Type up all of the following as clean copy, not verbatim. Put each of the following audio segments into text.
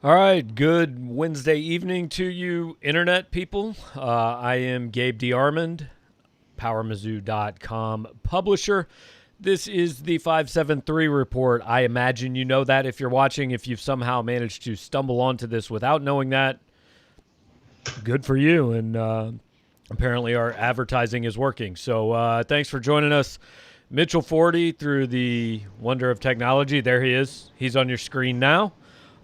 All right, good Wednesday evening to you, Internet people. I am Gabe DeArmond, PowerMizzou.com publisher. This is the 573 report. I imagine you know that if you're watching. If you've somehow managed to stumble onto this without knowing that, good for you. And apparently our advertising is working. So thanks for joining us. Mitchell Forde, through the wonder of technology. There he is. He's on your screen now.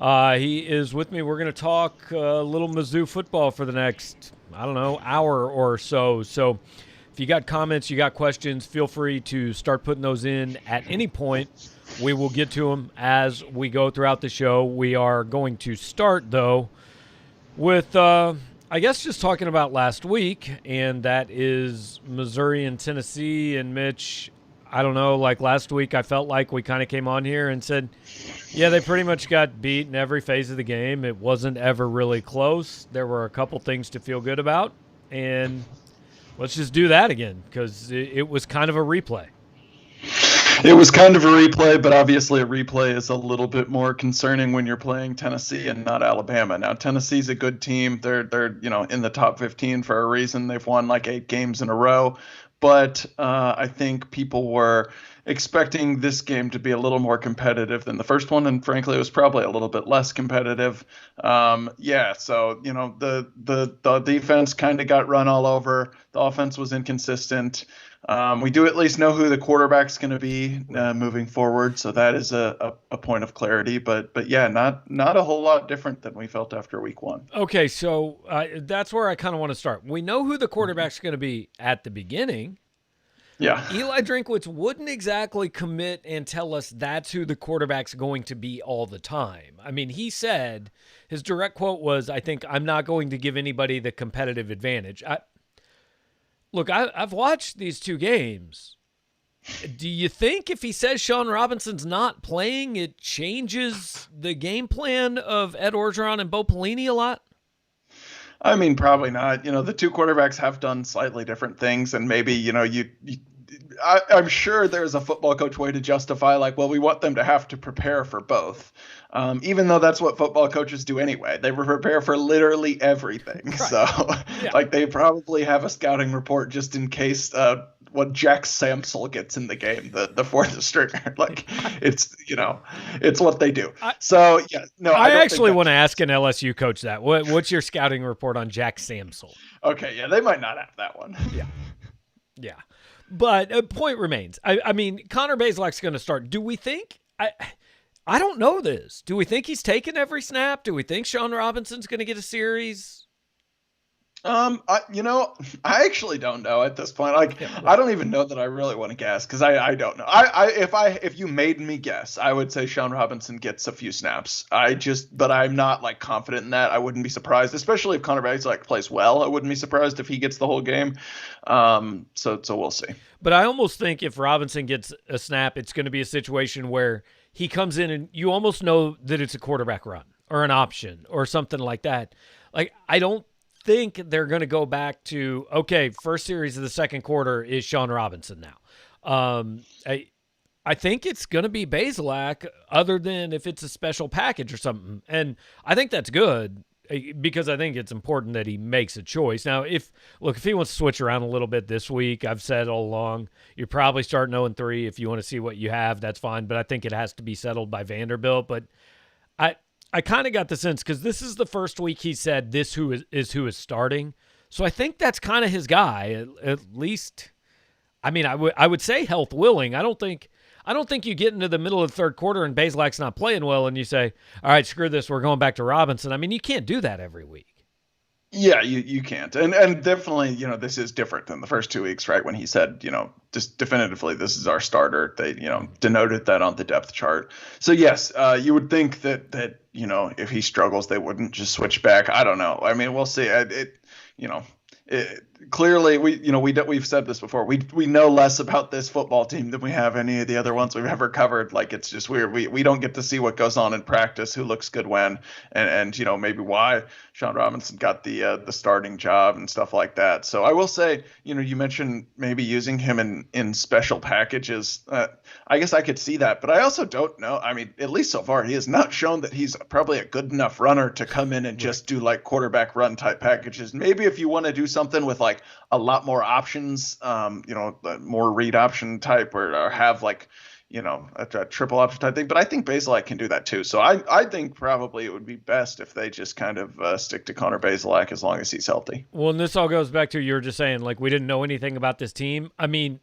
He is with me. We're going to talk a little Mizzou football for the next, hour or so. So if you got comments, you got questions, feel free to start putting those in at any point. We will get to them as we go throughout the show. We are going to start, though, with, just talking about last week, and that is Missouri and Tennessee. And Mitch, I don't know, like last week I felt like we kind of came on here and said, yeah, they pretty much got beat in every phase of the game. It wasn't ever really close. There were a couple things to feel good about, and let's just do that again because it was kind of a replay. It was kind of a replay, but obviously a replay is a little bit more concerning when you're playing Tennessee and not Alabama. Now, Tennessee's a good team. They're in the top 15 for a reason. They've won like 8 games in a row. But I think people were expecting this game to be a little more competitive than the first one, and frankly, it was probably a little bit less competitive. So the defense kind of got run all over. The offense was inconsistent. We do at least know who the quarterback's going to be moving forward, so that is a point of clarity. But yeah, not a whole lot different than we felt after week one. Okay, so that's where I kind of want to start. We know who the quarterback's going to be at the beginning. Yeah. Eli Drinkwitz wouldn't exactly commit and tell us that's who the quarterback's going to be all the time. I mean, he said, his direct quote was, I think, I'm not going to give anybody the competitive advantage. I've watched these 2 games. Do you think if he says Sean Robinson's not playing, it changes the game plan of Ed Orgeron and Bo Pelini a lot? I mean, probably not. The 2 quarterbacks have done slightly different things, and maybe, I'm sure there's a football coach way to justify, like, well, we want them to have to prepare for both. Even though that's what football coaches do anyway. They prepare for literally everything. Right. So, yeah. They probably have a scouting report just in case what Jack Samsel gets in the game, the fourth stringer. It's what they do. I actually want to ask an LSU coach that. What's your scouting report on Jack Samsel? Okay, yeah, they might not have that one. Yeah. But point remains. I mean, Connor Bazelak's going to start. Do we think I don't know this. Do we think he's taking every snap? Do we think Sean Robinson's going to get a series? I actually don't know at this point. I don't even know that I really want to guess because I don't know. If you made me guess, I would say Sean Robinson gets a few snaps. But I'm not confident in that. I wouldn't be surprised, especially if Connor Bazelak plays well. I wouldn't be surprised if he gets the whole game. So we'll see. But I almost think if Robinson gets a snap, it's going to be a situation where he comes in and you almost know that it's a quarterback run or an option or something like that. I don't think they're going to go back to, okay, first series of the second quarter is Sean Robinson now. I think it's going to be Bazelak, other than if it's a special package or something. And I think that's good because I think it's important that he makes a choice. Now, if he wants to switch around a little bit this week, I've said all along, you're probably starting 0-3. If you want to see what you have, that's fine. But I think it has to be settled by Vanderbilt. But I kind of got the sense, because this is the first week he said this who is starting. So I think that's kind of his guy, at least. I mean, I would say health willing. I don't think you get into the middle of the third quarter and Bazelak's not playing well and you say, all right, screw this, we're going back to Robinson. I mean, you can't do that every week. Yeah, you can't. And definitely, this is different than the first 2 weeks, right? When he said, just definitively, this is our starter. They, denoted that on the depth chart. So yes, you would think that, if he struggles, they wouldn't just switch back. I don't know. I mean, we'll see. clearly we've said this before. We know less about this football team than we have any of the other ones we've ever covered. Like, it's just weird. We don't get to see what goes on in practice, who looks good when, and maybe why Sean Robinson got the starting job and stuff like that. So I will say, you mentioned maybe using him in special packages. I guess I could see that, but I also don't know. I mean, at least so far, he has not shown that he's probably a good enough runner to come in and just do like quarterback run type packages. Maybe if you want to do something with like a lot more options, more read option type, or have like, a triple option type thing. But I think Bazelak can do that too. So I think probably it would be best if they just kind of stick to Connor Bazelak as long as he's healthy. Well, and this all goes back to, you were just saying, like, we didn't know anything about this team. I mean,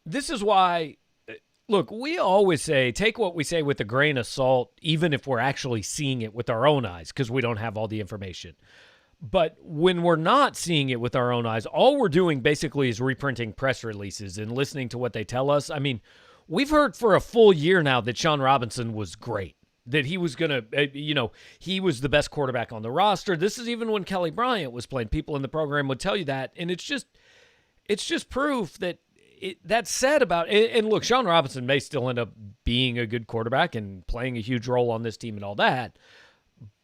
this is why, look, we always say, take what we say with a grain of salt, even if we're actually seeing it with our own eyes, because we don't have all the information. But when we're not seeing it with our own eyes, all we're doing basically is reprinting press releases and listening to what they tell us. I mean, we've heard for a full year now that Sean Robinson was great, that he was going to, he was the best quarterback on the roster. This is even when Kelly Bryant was playing. People in the program would tell you that. And it's just proof that that's said about it. And look, Sean Robinson may still end up being a good quarterback and playing a huge role on this team and all that.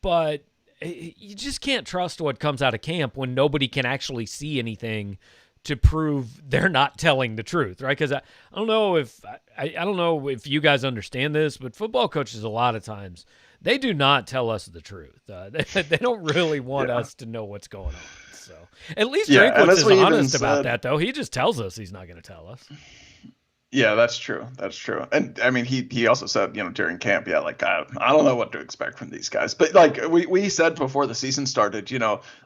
But you just can't trust what comes out of camp when nobody can actually see anything to prove they're not telling the truth, right? Because I don't know if you guys understand this, but football coaches a lot of times, they do not tell us the truth. They don't really want us to know what's going on. So at least Drinkwitz is honest about that, though. He just tells us he's not going to tell us. Yeah, that's true. That's true. And I mean, he also said, during camp, like, I don't know what to expect from these guys. But like we said before the season started,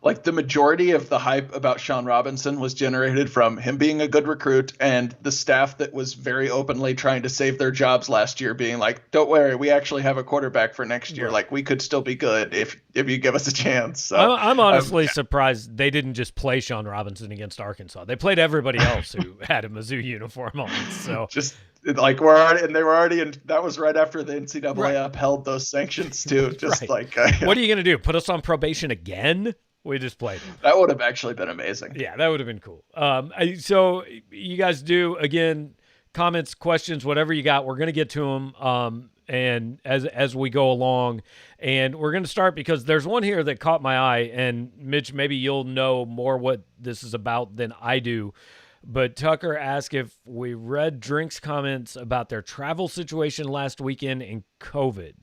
like the majority of the hype about Sean Robinson was generated from him being a good recruit and the staff that was very openly trying to save their jobs last year being like, don't worry, we actually have a quarterback for next year. Right. Like, we could still be good if you give us a chance. So I'm honestly surprised they didn't just play Sean Robinson against Arkansas. They played everybody else who had a Mizzou uniform on. So just like they were already in. That was right after the NCAA upheld those sanctions too. Just what are you gonna do? Put us on probation again? We just played them. That would have actually been amazing. Yeah, that would have been cool. So you guys do, again, comments, questions, whatever you got. We're gonna get to them. And as we go along, and we're going to start because there's one here that caught my eye, and Mitch, maybe you'll know more what this is about than I do. But Tucker asked if we read Drink's comments about their travel situation last weekend and COVID.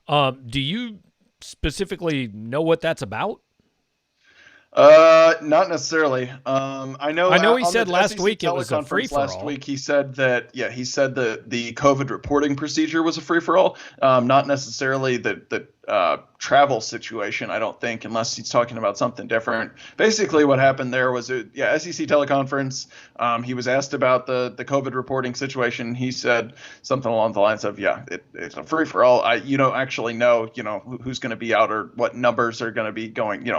Do you specifically know what that's about? Not necessarily. I know he said last week it was a free-for-all. Last week he said that, he said that the COVID reporting procedure was a free-for-all. Not necessarily the travel situation, I don't think, unless he's talking about something different. Basically what happened there was SEC teleconference. He was asked about the COVID reporting situation. He said something along the lines of, it's a free-for-all. You don't actually know, who's going to be out or what numbers are going to be going,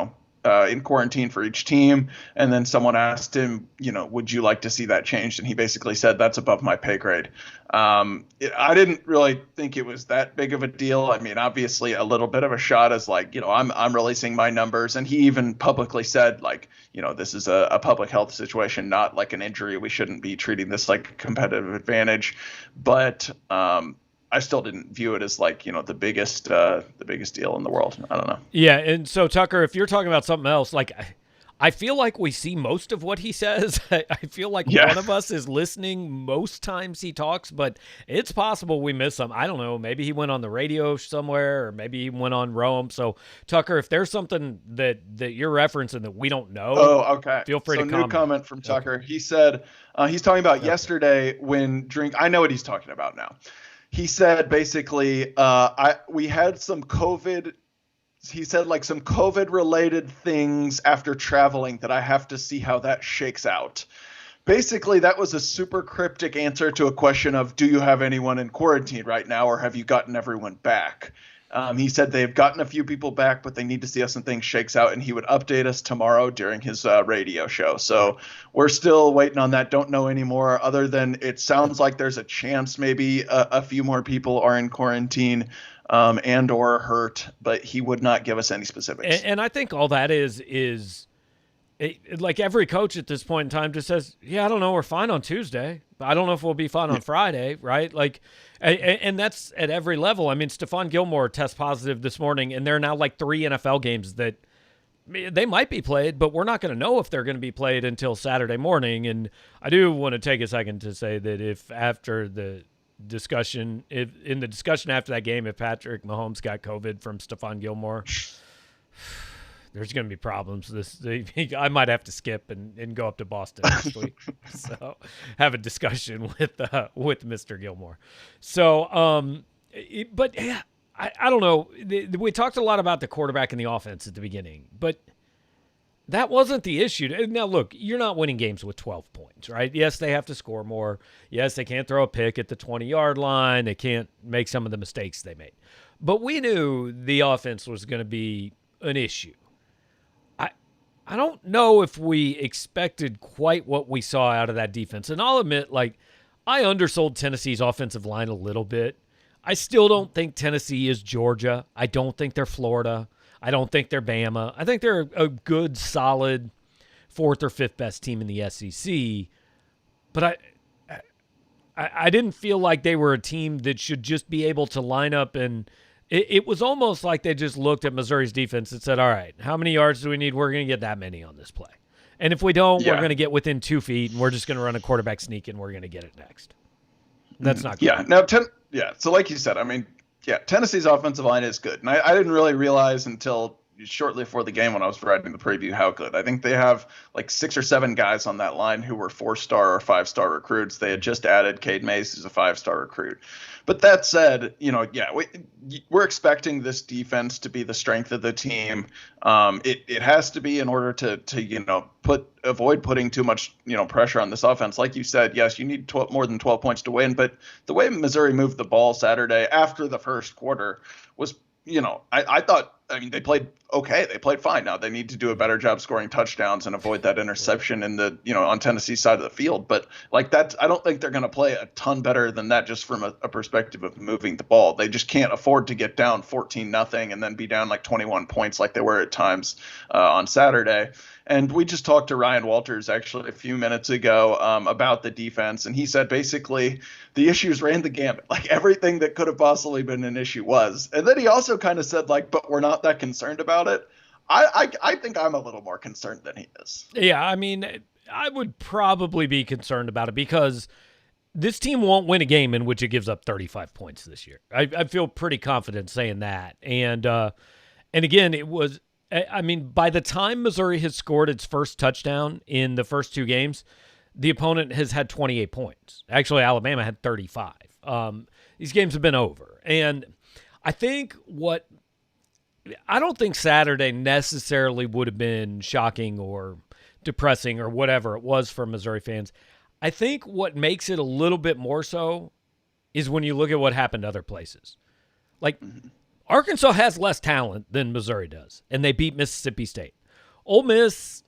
in quarantine for each team. And then someone asked him, would you like to see that changed? And he basically said, that's above my pay grade. I didn't really think it was that big of a deal. I mean, obviously a little bit of a shot as like, I'm releasing my numbers. And he even publicly said, like, this is a public health situation, not like an injury. We shouldn't be treating this like a competitive advantage. But I still didn't view it as like, the biggest deal in the world. I don't know. Yeah. And so, Tucker, if you're talking about something else, like, I feel like we see most of what he says. I feel like one of us is listening most times he talks, but it's possible we miss some. I don't know. Maybe he went on the radio somewhere, or maybe he went on Rome. So, Tucker, if there's something that you're referencing that we don't know, feel free to comment. New comment from Tucker. Okay. He said he's talking about yesterday when I know what he's talking about now. He said basically, we had some COVID. He said like some COVID related things after traveling that I have to see how that shakes out. Basically, that was a super cryptic answer to a question of, do you have anyone in quarantine right now, or have you gotten everyone back? He said they've gotten a few people back, but they need to see how some things shakes out, and he would update us tomorrow during his radio show. So we're still waiting on that. Don't know anymore, other than it sounds like there's a chance maybe a few more people are in quarantine and or hurt, but he would not give us any specifics. And I think all that is like every coach at this point in time just says, yeah, I don't know, we're fine on Tuesday. I don't know if we'll be fine on Friday, right? Like, and that's at every level. I mean, Stephon Gilmore test positive this morning, and there are now like 3 NFL games that they might be played, but we're not going to know if they're going to be played until Saturday morning. And I do want to take a second to say that if after the discussion, in the discussion after that game, if Patrick Mahomes got COVID from Stephon Gilmore, there's going to be problems. I might have to skip and go up to Boston next week. So have a discussion with Mr. Gilmore. So, but yeah, I don't know. We talked a lot about the quarterback and the offense at the beginning, but that wasn't the issue. Now, look, you're not winning games with 12 points, right? Yes, they have to score more. Yes, they can't throw a pick at the 20-yard line. They can't make some of the mistakes they made. But we knew the offense was going to be an issue. I don't know if we expected quite what we saw out of that defense. And I'll admit, like, I undersold Tennessee's offensive line a little bit. I still don't think Tennessee is Georgia. I don't think they're Florida. I don't think they're Bama. I think they're a good, solid 4th or 5th best team in the SEC. But I didn't feel like they were a team that should just be able to line up and it was almost like they just looked at Missouri's defense and said, all right, how many yards do we need? We're going to get that many on this play. And if we don't, we're going to get within 2 feet, and we're just going to run a quarterback sneak, and we're going to get it next. That's not good. Yeah. Now, so like you said, I mean, Tennessee's offensive line is good. And I didn't really realize until shortly before the game when I was writing the preview how good. I think they have like 6 or 7 guys on that line who were 4-star or 5-star recruits. They had just added Cade Mays, who's a 5-star recruit. But that said, we're expecting this defense to be the strength of the team. It has to be in order to avoid putting too much pressure on this offense. Like you said, yes, you need more than 12 points to win. But the way Missouri moved the ball Saturday after the first quarter was, I thought. I mean, they played okay. They played fine. Now they need to do a better job scoring touchdowns and avoid that interception in the, on Tennessee's side of the field. But like that, I don't think they're going to play a ton better than that just from a perspective of moving the ball. They just can't afford to get down 14-0 and then be down like 21 points like they were at times on Saturday. And we just talked to Ryan Walters actually a few minutes ago about the defense. And he said basically the issues ran the gamut. Like everything that could have possibly been an issue was. And then he also kind of said like, but we're not that concerned about it. I think I'm a little more concerned than he is. Yeah, I mean, I would probably be concerned about it because this team won't win a game in which it gives up 35 points this year. I feel pretty confident saying that. And again, it was, I mean, by the time Missouri has scored its first touchdown in the first 2 games, the opponent has had 28 points. Actually, Alabama had 35. These games have been over. And I don't think Saturday necessarily would have been shocking or depressing or whatever it was for Missouri fans. I think what makes it a little bit more so is when you look at what happened other places. Like, Arkansas has less talent than Missouri does, and they beat Mississippi State. Ole Miss,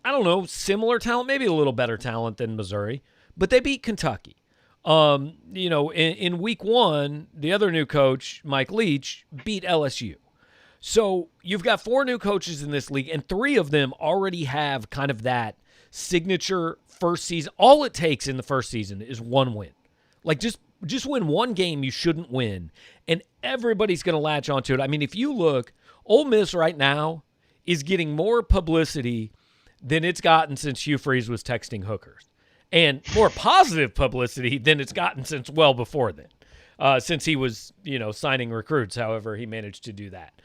I don't know, similar talent, maybe a little better talent than Missouri, but they beat Kentucky. In week 1, the other new coach, Mike Leach, beat LSU. So you've got 4 new coaches in this league, and 3 of them already have kind of that signature first season. All it takes in the first season is 1 win. Like, just win 1 game you shouldn't win, and everybody's going to latch onto it. I mean, if you look, Ole Miss right now is getting more publicity than it's gotten since Hugh Freeze was texting hookers, and more positive publicity than it's gotten since well before then, since he was, signing recruits, however he managed to do that.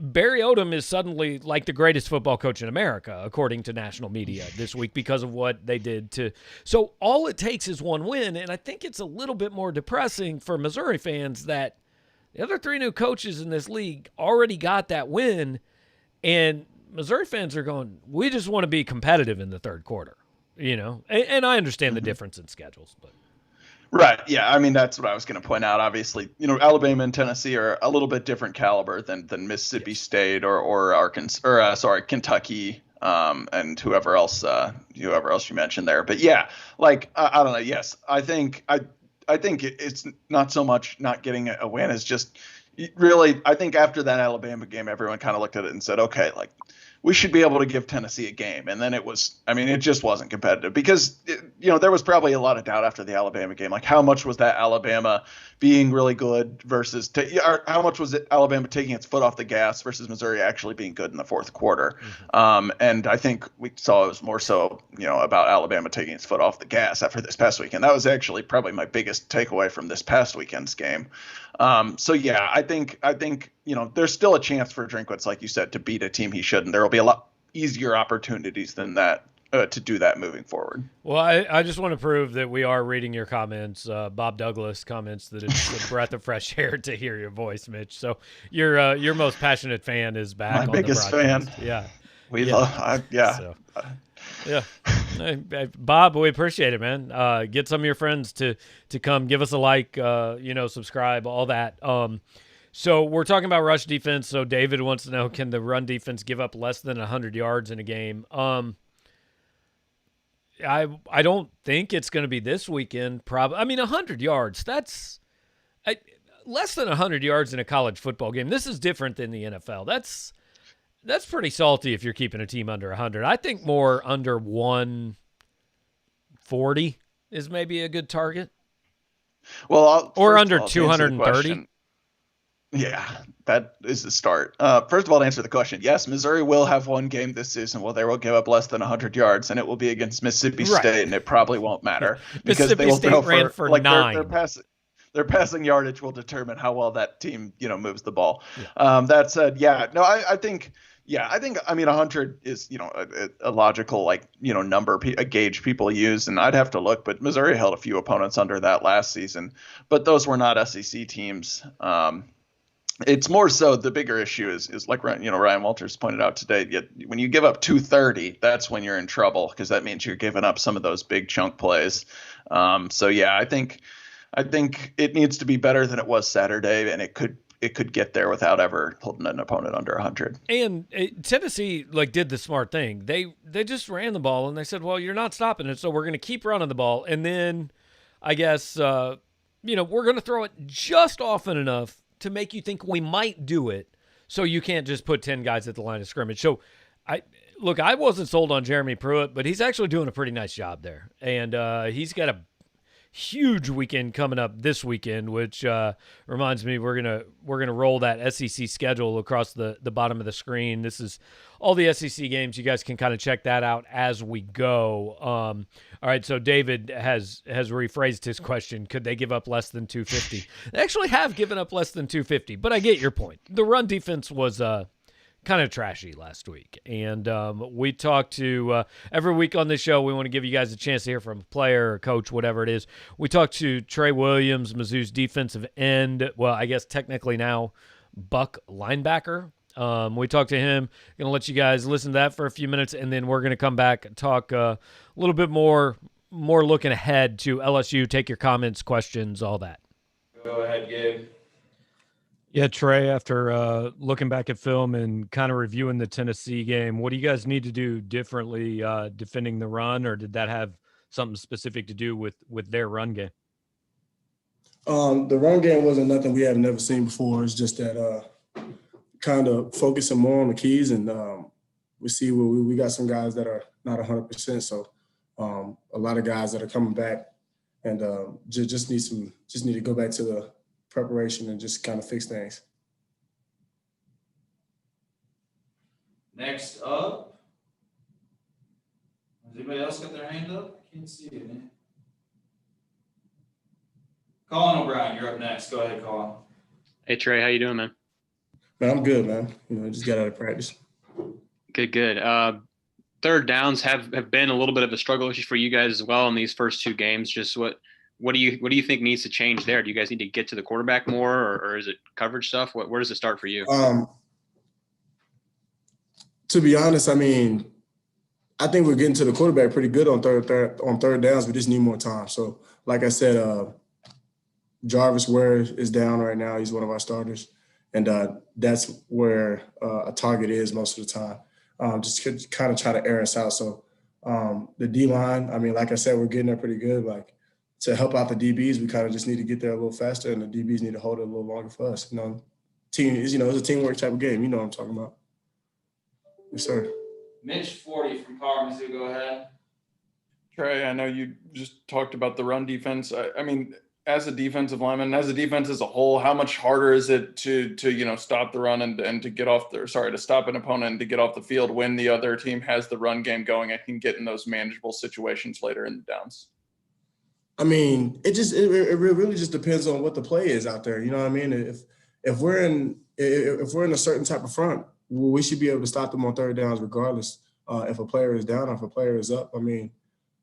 Barry Odom is suddenly like the greatest football coach in America, according to national media this week, because of what they did to. So all it takes is 1 win, and I think it's a little bit more depressing for Missouri fans that the other 3 new coaches in this league already got that win, and Missouri fans are going, we just want to be competitive in the third quarter, And I understand the difference in schedules, but. Right. Yeah. I mean, that's what I was going to point out. Obviously, Alabama and Tennessee are a little bit different caliber than Mississippi State or Arkansas or Kentucky and whoever else you mentioned there. But yeah, like I don't know. Yes, I think it's not so much not getting a win. It's just really I think after that Alabama game, everyone kind of looked at it and said, okay, like we should be able to give Tennessee a game. And then it just wasn't competitive because, there was probably a lot of doubt after the Alabama game. Like, how much was that Alabama being really good versus how much was it Alabama taking its foot off the gas versus Missouri actually being good in the fourth quarter? Mm-hmm. And I think we saw it was more so, about Alabama taking its foot off the gas after this past weekend. That was actually probably my biggest takeaway from this past weekend's game. So yeah, I think there's still a chance for Drinkwitz, like you said, to beat a team he shouldn't. There will be a lot easier opportunities than that to do that moving forward. Well, I just want to prove that we are reading your comments. Bob Douglas comments that it's a breath of fresh air to hear your voice, Mitch. So your most passionate fan is back. My on biggest the broadcast. fan. Yeah, love. Yeah. Hey, Bob, we appreciate it, man. Get some of your friends to come, give us a like, subscribe, all that. So we're talking about rush defense. So David wants to know, can the run defense give up less than 100 yards in a game? I don't think it's going to be this weekend. 100 yards, that's less than 100 yards in a college football game. This is different than the NFL. That's pretty salty if you're keeping a team under 100. I think more under 140 is maybe a good target. Well, or under 230. Yeah, that is the start. First of all, to answer the question, yes, Missouri will have one game this season where they will give up less than 100 yards, and it will be against Mississippi State, and it probably won't matter because they will State ran for 9. Their passing yardage will determine how well that team, moves the ball. Yeah. That said, I think 100 is, a logical, number, a gauge people use. And I'd have to look, but Missouri held a few opponents under that last season, but those were not SEC teams. It's more so the bigger issue is like, Ryan Walters pointed out today, when you give up 230, that's when you're in trouble because that means you're giving up some of those big chunk plays. I think it needs to be better than it was Saturday, and it could get there without ever holding an opponent under 100. And Tennessee did the smart thing. They just ran the ball, and they said, well, you're not stopping it, so we're going to keep running the ball. And then I guess, we're going to throw it just often enough to make you think we might do it, so you can't just put 10 guys at the line of scrimmage. So I wasn't sold on Jeremy Pruitt, but he's actually doing a pretty nice job there. And he's got a huge weekend coming up this weekend, which reminds me we're gonna roll that SEC schedule across the bottom of the screen. This is all the SEC games. You guys can kind of check that out as we go. All right, so David has rephrased his question. Could they give up less than 250? They actually have given up less than 250, but I get your point. The run defense was kind of trashy last week. And we talked to every week on this show, we want to give you guys a chance to hear from a player or coach, whatever it is. We talked to Tre Williams, Mizzou's defensive end. Well, I guess technically now Buck linebacker. We talked to him. Going to let you guys listen to that for a few minutes, and then we're going to come back and talk a little bit more looking ahead to LSU. Take your comments, questions, all that. Go ahead, Gabe. Yeah, Trey, after looking back at film and kind of reviewing the Tennessee game, what do you guys need to do differently defending the run, or did that have something specific to do with their run game? The run game wasn't nothing we have never seen before. It's just that kind of focusing more on the keys, and we see we got some guys that are not 100%. So a lot of guys that are coming back, and just need to go back to the preparation and just kind of fix things. Next up, has anybody else got their hand up? I can't see it, man. Colin O'Brien, you're up next. Go ahead, Colin. Hey Trey, how you doing, man? Man, I'm good, man. Just got out of practice. Good. Third downs have been a little bit of a struggle issue for you guys as well in these first two games. Just what do you think needs to change there? Do you guys need to get to the quarterback more, or is it coverage stuff? Where does it start for you? To be honest, I think we're getting to the quarterback pretty good on third downs. We just need more time. So, like I said, Jarvis Ware is down right now. He's one of our starters, and that's where a target is most of the time. Just kind of try to air us out. So the D-line, like I said, we're getting there pretty good. To help out the DBs, we kind of just need to get there a little faster, and the DBs need to hold it a little longer for us. Team is, it's a teamwork type of game. You know what I'm talking about. Yes, sir. Mitch Forde from Power Mizzou, go ahead. Trey, I know you just talked about the run defense. I mean, as a defensive lineman, as a defense as a whole, how much harder is it to stop the run and to get off to stop an opponent and to get off the field when the other team has the run game going and can get in those manageable situations later in the downs? I mean, it really just depends on what the play is out there. You know what I mean? If we're in a certain type of front, we should be able to stop them on third downs regardless if a player is down or if a player is up. I mean,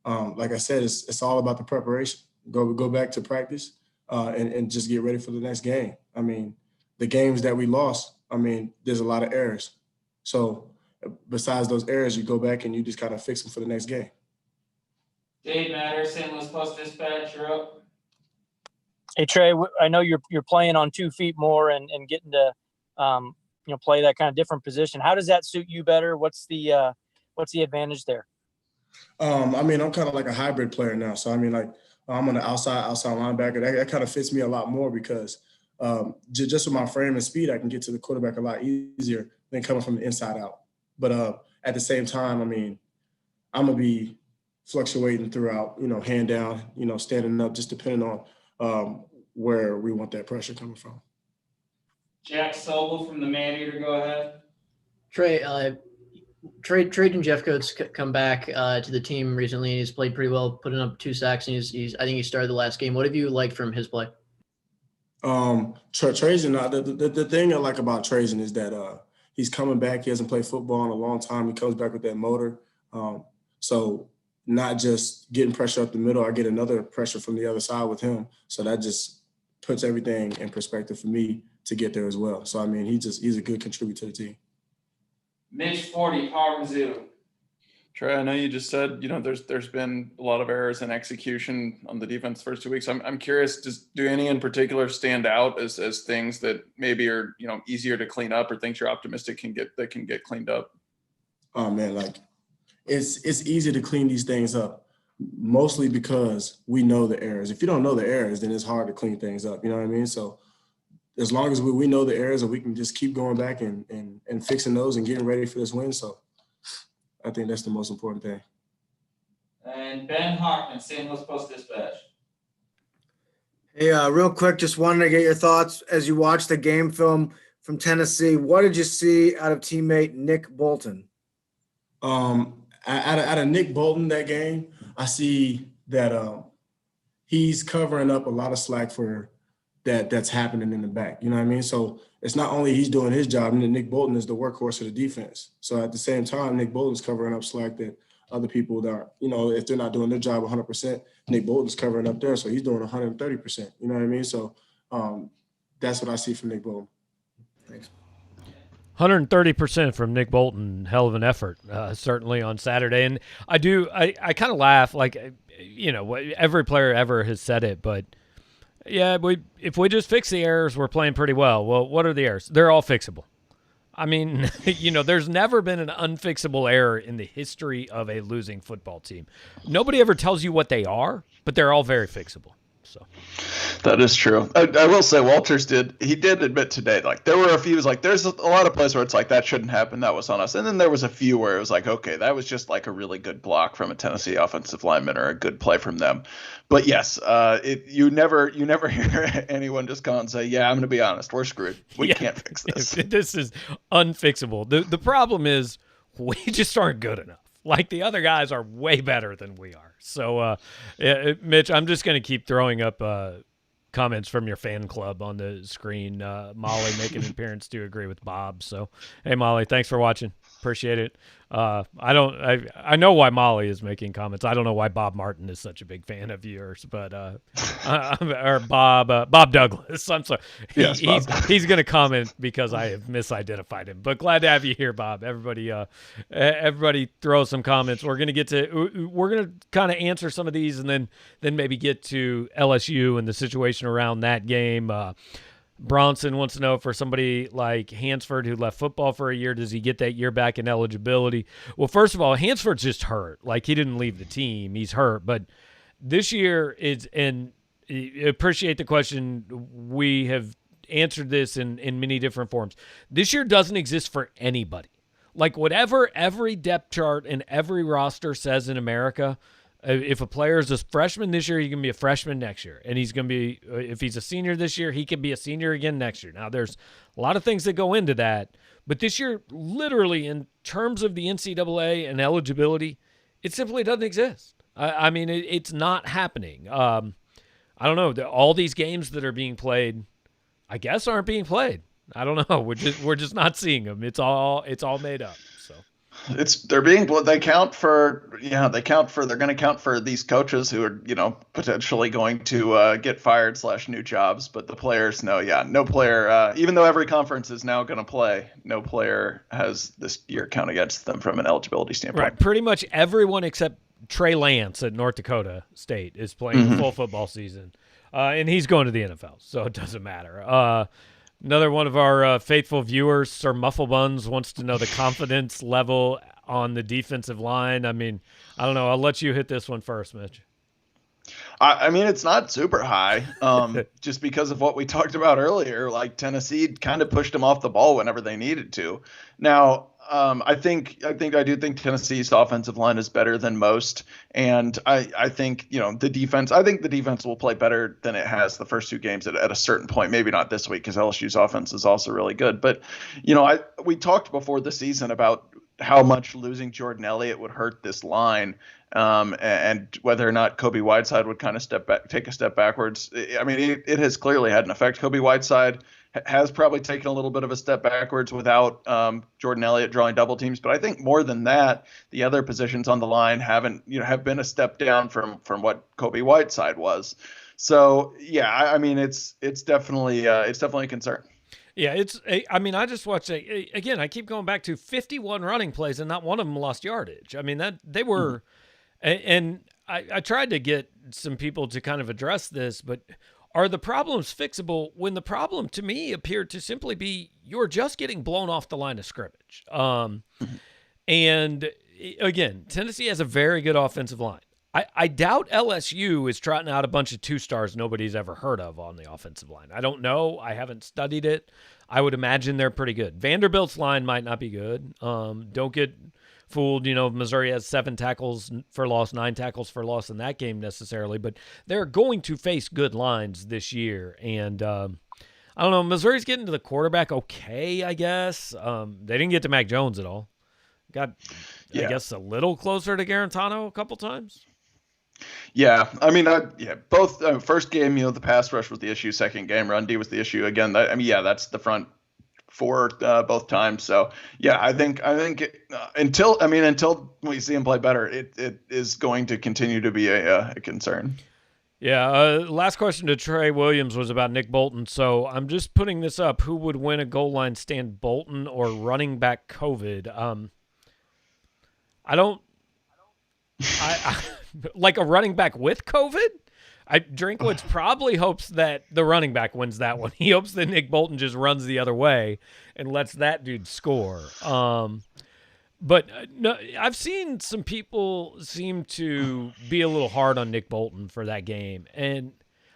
like I said, it's all about the preparation. Go back to practice and just get ready for the next game. I mean, the games that we lost, I mean, there's a lot of errors. So besides those errors, you go back and you just kind of fix them for the next game. Dave Matter, St. Louis Post-Dispatch, you're up. Hey Trey, I know you're playing on 2 feet more and getting to play that kind of different position. How does that suit you better? What's the advantage there? I mean, I'm kind of like a hybrid player now. So I mean, like I'm on the outside linebacker. That kind of fits me a lot more because just with my frame and speed, I can get to the quarterback a lot easier than coming from the inside out. But at the same time, I mean, I'm gonna be fluctuating throughout, hand down, standing up, just depending on where we want that pressure coming from. Jack Sobel from the Man-Eater, go ahead. Trey, Trajan Jeffcoat's come back to the team recently, and he's played pretty well, putting up 2 sacks, and I think he started the last game. What have you liked from his play? Trajan, the thing I like about Trajan is that he's coming back. He hasn't played football in a long time. He comes back with that motor. So not just getting pressure up the middle, I get another pressure from the other side with him. So that just puts everything in perspective for me to get there as well. So, I mean, he's a good contributor to the team. Mitch Forde, Power Mizzou. Trey, I know you just said, there's been a lot of errors in execution on the defense first 2 weeks. I'm curious, do any in particular stand out as things that maybe are, easier to clean up or things you're optimistic can get cleaned up? Oh man, like it's easy to clean these things up, mostly because we know the errors. If you don't know the errors, then it's hard to clean things up. You know what I mean? So as long as we know the errors and we can just keep going back and fixing those and getting ready for this win. So I think that's the most important thing. And Ben Hockman, St. Louis Post-Dispatch. Hey, real quick, just wanted to get your thoughts as you watched the game film from Tennessee. What did you see out of teammate Nick Bolton? Out of Nick Bolton that game, I see that he's covering up a lot of slack for that's happening in the back. You know what I mean? So it's not only he's doing his job, and then Nick Bolton is the workhorse of the defense. So at the same time, Nick Bolton's covering up slack that other people that are, if they're not doing their job 100%, Nick Bolton's covering up there. So he's doing 130%. You know what I mean? So that's what I see from Nick Bolton. Thanks. 130% from Nick Bolton, hell of an effort, certainly on Saturday. And I kind of laugh, like, every player ever has said it, but yeah, if we just fix the errors, we're playing pretty well. Well, what are the errors? They're all fixable. I mean, there's never been an unfixable error in the history of a losing football team. Nobody ever tells you what they are, but they're all very fixable. So that is true. I will say Walters did admit today, like there were a few, like there's a lot of plays where it's like that shouldn't happen, that was on us. And then there was a few where it was like, okay, that was just like a really good block from a Tennessee offensive lineman or a good play from them. But yes, you never hear anyone just call and say, yeah, I'm going to be honest, we're screwed. We can't fix this. This is unfixable. The problem is we just aren't good enough. Like the other guys are way better than we are. So, Mitch, I'm just going to keep throwing up comments from your fan club on the screen. Molly making an appearance to agree with Bob. So, hey, Molly, thanks for watching. Appreciate it. I know why Molly is making comments. I don't know why Bob Martin is such a big fan of yours, but or Bob Douglas. I'm sorry. Yes, He's going to comment because I have misidentified him. But glad to have you here, Bob. Everybody throw some comments. We're going to kind of answer some of these and then maybe get to LSU and the situation around that game. Bronson wants to know, for somebody like Hansford who left football for a year, does he get that year back in eligibility? Well, first of all, Hansford's just hurt. Like, he didn't leave the team. He's hurt. But this year is, and appreciate the question, we have answered this in many different forms. This year doesn't exist for anybody. Like whatever every depth chart and every roster says in America, if a player is a freshman this year, he can be a freshman next year. And he's going to be, if he's a senior this year, he can be a senior again next year. Now, there's a lot of things that go into that. But this year, literally, in terms of the NCAA and eligibility, it simply doesn't exist. I mean, it's not happening. I don't know. All these games that are being played, I guess, aren't being played. I don't know. We're just not seeing them. It's all made up. So they're going to count for these coaches who are, potentially going to get fired / new jobs. But the players know, no player, even though every conference is now going to play, no player has this year count against them from an eligibility standpoint. Right. Pretty much everyone except Trey Lance at North Dakota State is playing a full football season. And he's going to the NFL, so it doesn't matter. Another one of our faithful viewers, Sir Mufflebuns, wants to know the confidence level on the defensive line. I mean, I don't know. I'll let you hit this one first, Mitch. I mean, it's not super high, just because of what we talked about earlier. Like Tennessee kind of pushed them off the ball whenever they needed to. Now, I do think Tennessee's offensive line is better than most, and I think the defense. I think the defense will play better than it has the first two games at a certain point. Maybe not this week because LSU's offense is also really good. But we talked before the season about how much losing Jordan Elliott would hurt this line, and whether or not Kobe Whiteside would kind of take a step backwards. I mean, it has clearly had an effect. Kobe Whiteside has probably taken a little bit of a step backwards without Jordan Elliott drawing double teams. But I think more than that, the other positions on the line have been a step down from what Kobe Whiteside was. So yeah, I mean it's definitely a concern. Yeah, I just watched again. I keep going back to 51 running plays, and not one of them lost yardage. I mean that they were, and I tried to get some people to kind of address this, but are the problems fixable when the problem to me appeared to simply be you're just getting blown off the line of scrimmage? And again, Tennessee has a very good offensive line. I doubt LSU is trotting out a bunch of 2-stars nobody's ever heard of on the offensive line. I don't know. I haven't studied it. I would imagine they're pretty good. Vanderbilt's line might not be good. Don't get fooled. Missouri has 7 tackles for loss, 9 tackles for loss in that game necessarily, but they're going to face good lines this year. And I don't know. Missouri's getting to the quarterback okay, I guess. They didn't get to Mac Jones at all. Got, I guess, a little closer to Garantano a couple times. Yeah, I mean, both first game, the pass rush was the issue. Second game, run D was the issue. Again, that's the front four both times. So yeah, I think until we see him play better, it is going to continue to be a concern. Yeah. Last question to Tre Williams was about Nick Bolton. So I'm just putting this up. Who would win a goal line stand, Bolton or running back COVID? I like a running back with COVID. Drinkwitz probably hopes that the running back wins that one. He hopes that Nick Bolton just runs the other way and lets that dude score. But no, I've seen some people seem to be a little hard on Nick Bolton for that game. And,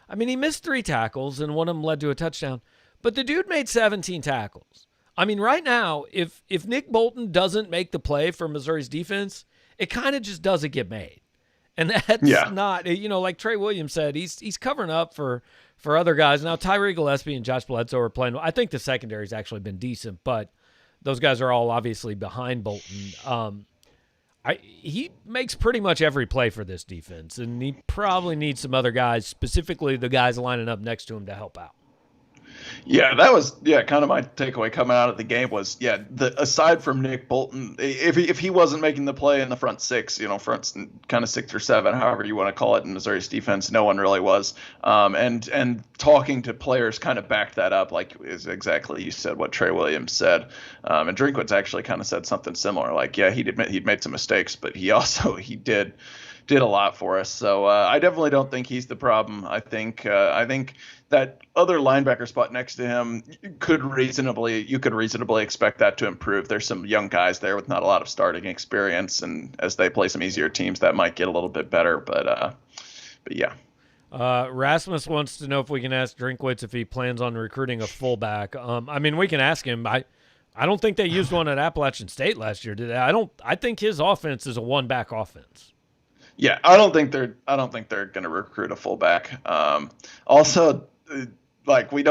I mean, he missed 3 tackles, and one of them led to a touchdown. But the dude made 17 tackles. I mean, right now, if Nick Bolton doesn't make the play for Missouri's defense, it kind of just doesn't get made. And that's not, like Tre Williams said, he's covering up for other guys. Now, Tyree Gillespie and Josh Bledsoe are playing. I think the secondary's actually been decent, but those guys are all obviously behind Bolton. He makes pretty much every play for this defense, and he probably needs some other guys, specifically the guys lining up next to him, to help out. Yeah, that was kind of my takeaway coming out of the game was aside from Nick Bolton, if he wasn't making the play in the front 6, front kind of 6 or 7, however you want to call it in Missouri's defense, no one really was. And talking to players kind of backed that up, like is exactly you said what Tre Williams said. And Drinkwitz actually kind of said something similar, like he'd made some mistakes, but he did a lot for us. So I definitely don't think he's the problem. I think that other linebacker spot next to him, you could reasonably expect that to improve. There's some young guys there with not a lot of starting experience, and as they play some easier teams, that might get a little bit better. But yeah. Rasmus wants to know if we can ask Drinkwitz if he plans on recruiting a fullback. I mean, we can ask him. I don't think they used one at Appalachian State last year, did they? I think his offense is a one-back offense. Yeah, I don't think they're going to recruit a fullback. Also, like we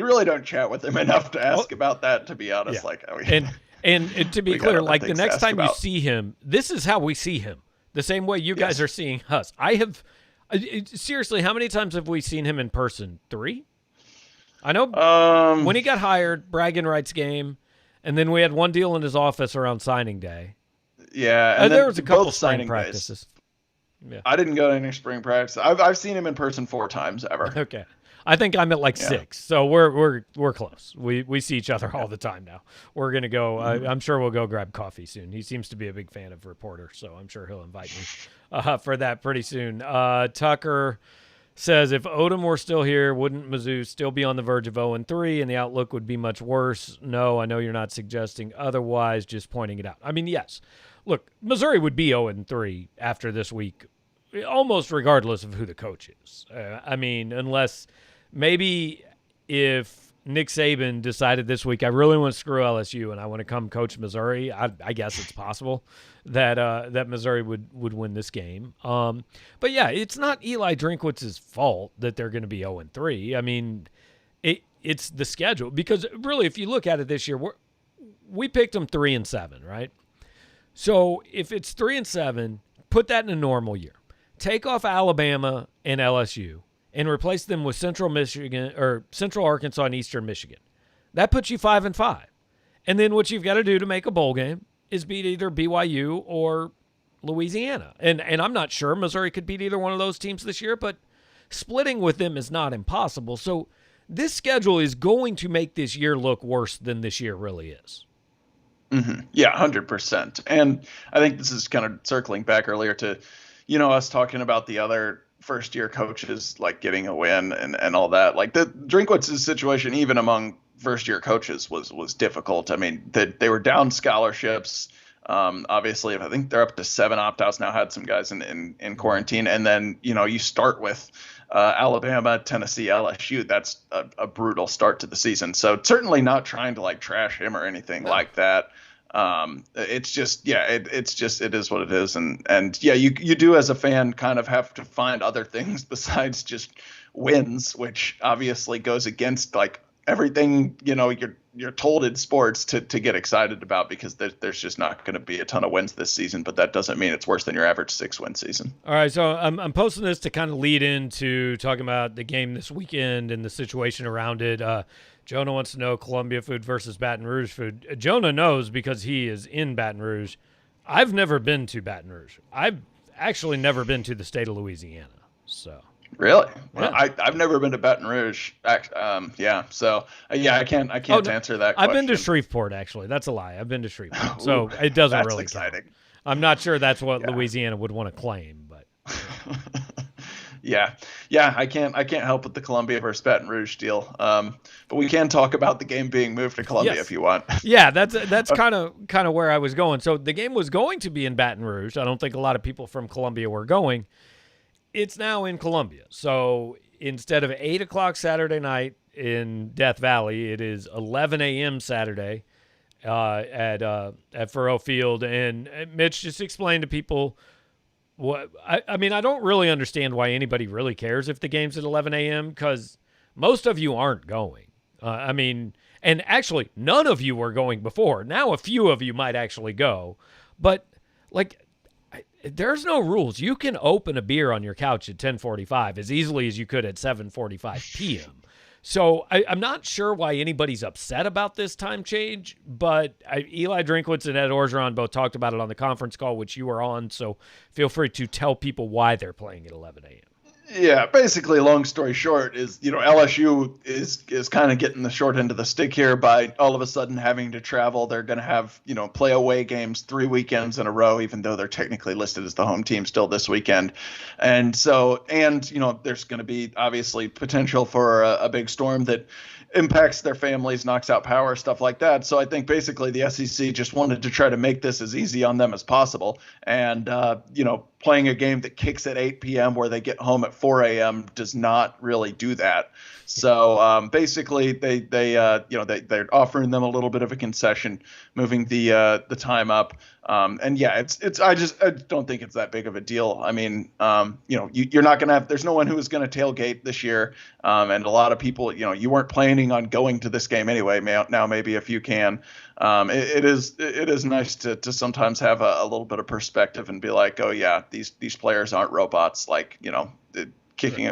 really don't chat with him enough to ask about that, to be honest. Yeah. Like, and to be clear, like the next time you see him, this is how we see him. The same way you guys are seeing us. I have seriously, how many times have we seen him in person? 3? I know when he got hired, bragging rights game, and then we had one deal in his office around signing day. Yeah, and there was a couple both spring practices. Yeah. I didn't go to any spring practice. I've seen him in person 4 times ever. Okay. I think I'm at like 6. So we're close. We see each other all the time now. We're going to go I'm sure we'll go grab coffee soon. He seems to be a big fan of Reporter, so I'm sure he'll invite me for that pretty soon. Tucker says, if Odom were still here, wouldn't Mizzou still be on the verge of 0-3 and the outlook would be much worse? No, I know you're not suggesting otherwise, just pointing it out. I mean, yes. Look, Missouri would be 0-3 after this week, almost regardless of who the coach is. I mean, unless maybe if Nick Saban decided this week, I really want to screw LSU and I want to come coach Missouri, I guess it's possible that Missouri would win this game. But, yeah, it's not Eli Drinkwitz's fault that they're going to be 0-3. I mean, it's the schedule. Because, really, if you look at it this year, we picked them 3-7, right? So if it's 3-7, put that in a normal year. Take off Alabama and LSU and replace them with Central Michigan or Central Arkansas and Eastern Michigan. That puts you 5-5. And then what you've got to do to make a bowl game is beat either BYU or Louisiana. And I'm not sure Missouri could beat either one of those teams this year, but splitting with them is not impossible. So this schedule is going to make this year look worse than this year really is. Mm-hmm. Yeah, 100%. And I think this is kind of circling back earlier to, us talking about the other first-year coaches, like getting a win and all that. Like the Drinkwitz's situation, even among first-year coaches, was difficult. I mean, they were down scholarships. Obviously, I think they're up to 7 opt-outs now, had some guys in quarantine. And then, you start with Alabama, Tennessee, LSU. That's a brutal start to the season. So certainly not trying to like trash him or anything like that. It's just, it is what it is. And yeah, you do as a fan kind of have to find other things besides just wins, which obviously goes against like everything, you're told in sports to get excited about, because there's just not going to be a ton of wins this season, but that doesn't mean it's worse than your average 6-win season. All right. So I'm posting this to kind of lead into talking about the game this weekend and the situation around it. Jonah wants to know Columbia food versus Baton Rouge food. Jonah knows because he is in Baton Rouge. I've never been to Baton Rouge. I've actually never been to the state of Louisiana. So really, well, yeah. I've never been to Baton Rouge. Yeah, so I can't answer that question. I've been to Shreveport, actually. That's a lie. I've been to Shreveport, so it doesn't really exciting. Count. I'm not sure that's what Louisiana would want to claim, but. Yeah, I can't help with the Columbia versus Baton Rouge deal. But we can talk about the game being moved to Columbia if you want. Yeah, that's kind of where I was going. So the game was going to be in Baton Rouge. I don't think a lot of people from Columbia were going. It's now in Columbia. So instead of 8 o'clock Saturday night in Death Valley, it is 11 a.m. Saturday at Furrow Field. And Mitch, just explain to people. I mean, I don't really understand why anybody really cares if the game's at 11 a.m. because most of you aren't going. I mean, and actually, none of you were going before. Now a few of you might actually go. But, like, there's no rules. You can open a beer on your couch at 10:45 as easily as you could at 7:45 p.m. So I'm not sure why anybody's upset about this time change, but Eli Drinkwitz and Ed Orgeron both talked about it on the conference call, which you were on, so feel free to tell people why they're playing at 11 a.m. Yeah, basically, long story short is, LSU is kind of getting the short end of the stick here by all of a sudden having to travel. They're going to have, play away games 3 weekends in a row, even though they're technically listed as the home team still this weekend. And so, there's going to be obviously potential for a big storm that impacts their families, knocks out power, stuff like that. So I think basically the SEC just wanted to try to make this as easy on them as possible. And, playing a game that kicks at 8 p.m. where they get home at 4 a.m. does not really do that. So basically, they're offering them a little bit of a concession, moving the time up. And yeah, I don't think it's that big of a deal. I mean, you're not going to have, there's no one who is going to tailgate this year. And a lot of people, you weren't planning on going to this game anyway. Now maybe if you can, it is nice to sometimes have a little bit of perspective and be like, oh yeah, these players aren't robots. Like,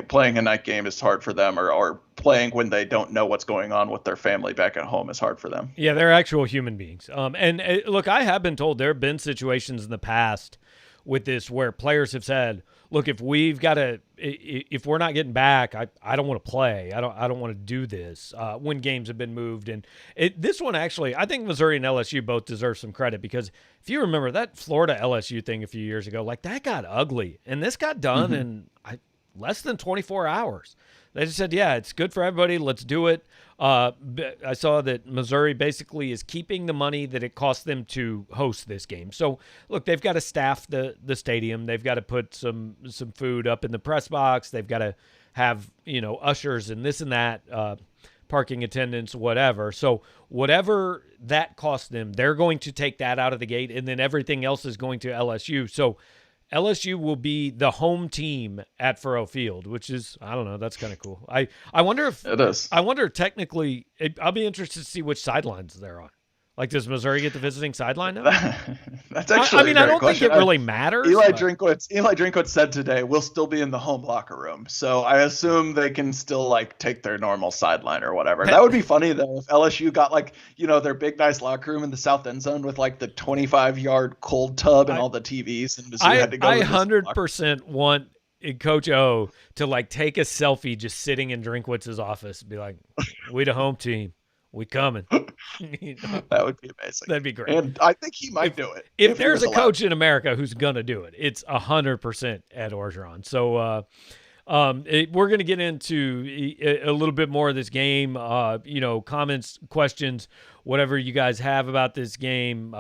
playing a night game is hard for them, or playing when they don't know what's going on with their family back at home is hard for them. Yeah, they're actual human beings. Look, I have been told there have been situations in the past with this where players have said, look, if we're not getting back, I don't want to play. I don't want to do this when games have been moved. And this one, actually, I think Missouri and LSU both deserve some credit, because if you remember that Florida LSU thing a few years ago, like that got ugly, and this got done in less than 24 hours. They just said, yeah, it's good for everybody. Let's do it. I saw that Missouri basically is keeping the money that it cost them to host this game. So, look, they've got to staff the stadium. They've got to put some food up in the press box. They've got to have, ushers and this and that, parking attendants, whatever. So whatever that cost them, they're going to take that out of the gate, and then everything else is going to LSU. So LSU will be the home team at Furrow Field, which is, I don't know, that's kind of cool. I wonder if it is. I wonder technically, I'll be interested to see which sidelines they're on. Like, does Missouri get the visiting sideline now? That's actually I don't think it really matters. Eli Drinkwitz said today, we'll still be in the home locker room. So I assume they can still take their normal sideline or whatever. That would be funny though if LSU got their big nice locker room in the south end zone with the 25-yard cold tub and all the TVs, and Mizzou had to go. I 100% want Coach O to take a selfie just sitting in Drinkwitz's office and be like, "We the home team. We coming." That would be amazing. That'd be great. And I think he might do it. If there's a coach in America who's going to do it, it's 100% Ed Orgeron. So we're going to get into a little bit more of this game, comments, questions, whatever you guys have about this game.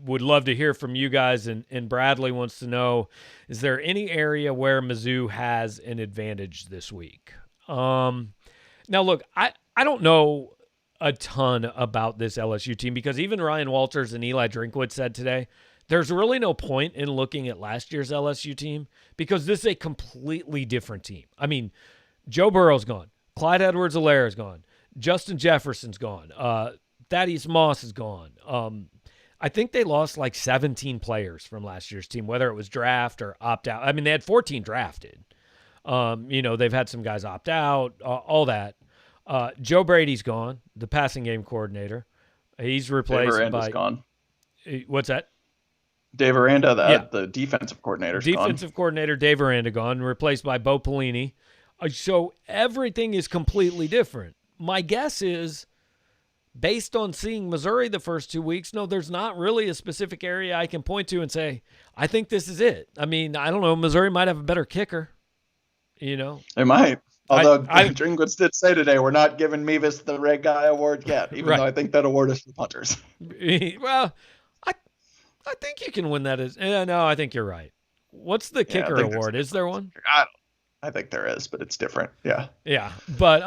Would love to hear from you guys. And Bradley wants to know, is there any area where Mizzou has an advantage this week? Now, look, I don't know a ton about this LSU team, because even Ryan Walters and Eli Drinkwitz said today, there's really no point in looking at last year's LSU team, because this is a completely different team. I mean, Joe Burrow's gone. Clyde Edwards-Helaire is gone. Justin Jefferson's gone. Thaddeus Moss is gone. I think they lost 17 players from last year's team, whether it was draft or opt out. I mean, they had 14 drafted. They've had some guys opt out, all that. Joe Brady's gone, the passing game coordinator. He's replaced Dave Aranda's by gone. What's that? Dave Aranda, the defensive coordinator. Defensive coordinator Dave Aranda gone, replaced by Bo Pelini. So everything is completely different. My guess is, based on seeing Missouri the first 2 weeks, no, there's not really a specific area I can point to and say, I think this is it. I mean, I don't know. Missouri might have a better kicker. It might. Although Drinkwitz did say today, we're not giving Mevis the Red Guy Award yet, even though I think that award is for punters. Well, I think you can win that. No, I think you're right. What's the kicker award? Is there one? I think there is, but it's different. Yeah. Yeah. But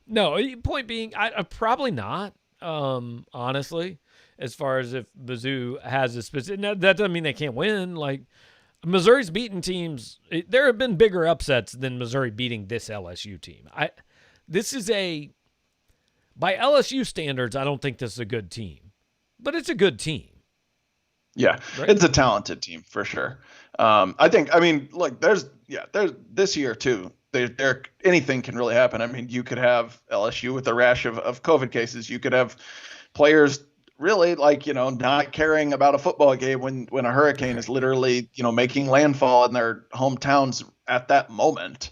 no, point being, I probably not, honestly, as far as if Mizzou has a specific. That doesn't mean they can't win. Missouri's beaten teams. There have been bigger upsets than Missouri beating this LSU team. This is by LSU standards, I don't think this is a good team, but it's a good team. Yeah, right? It's a talented team for sure. There's this year too. There anything can really happen. I mean, you could have LSU with a rash of COVID cases. You could have players really not caring about a football game when a hurricane is literally, making landfall in their hometowns at that moment.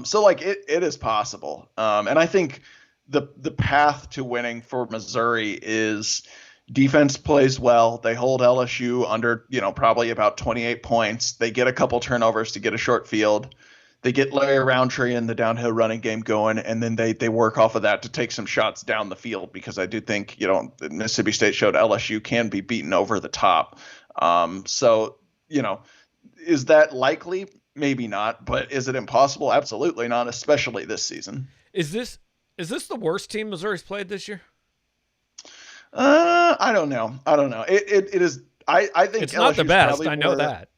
So it is possible. And I think the path to winning for Missouri is defense plays well. They hold LSU under, probably about 28 points. They get a couple turnovers to get a short field. They get Larry Roundtree in the downhill running game going, and then they work off of that to take some shots down the field, because I do think, Mississippi State showed LSU can be beaten over the top. is that likely? Maybe not, but is it impossible? Absolutely not, especially this season. Is this the worst team Missouri's played this year? I don't know. It is. I think it's not the LSU's best. I know that.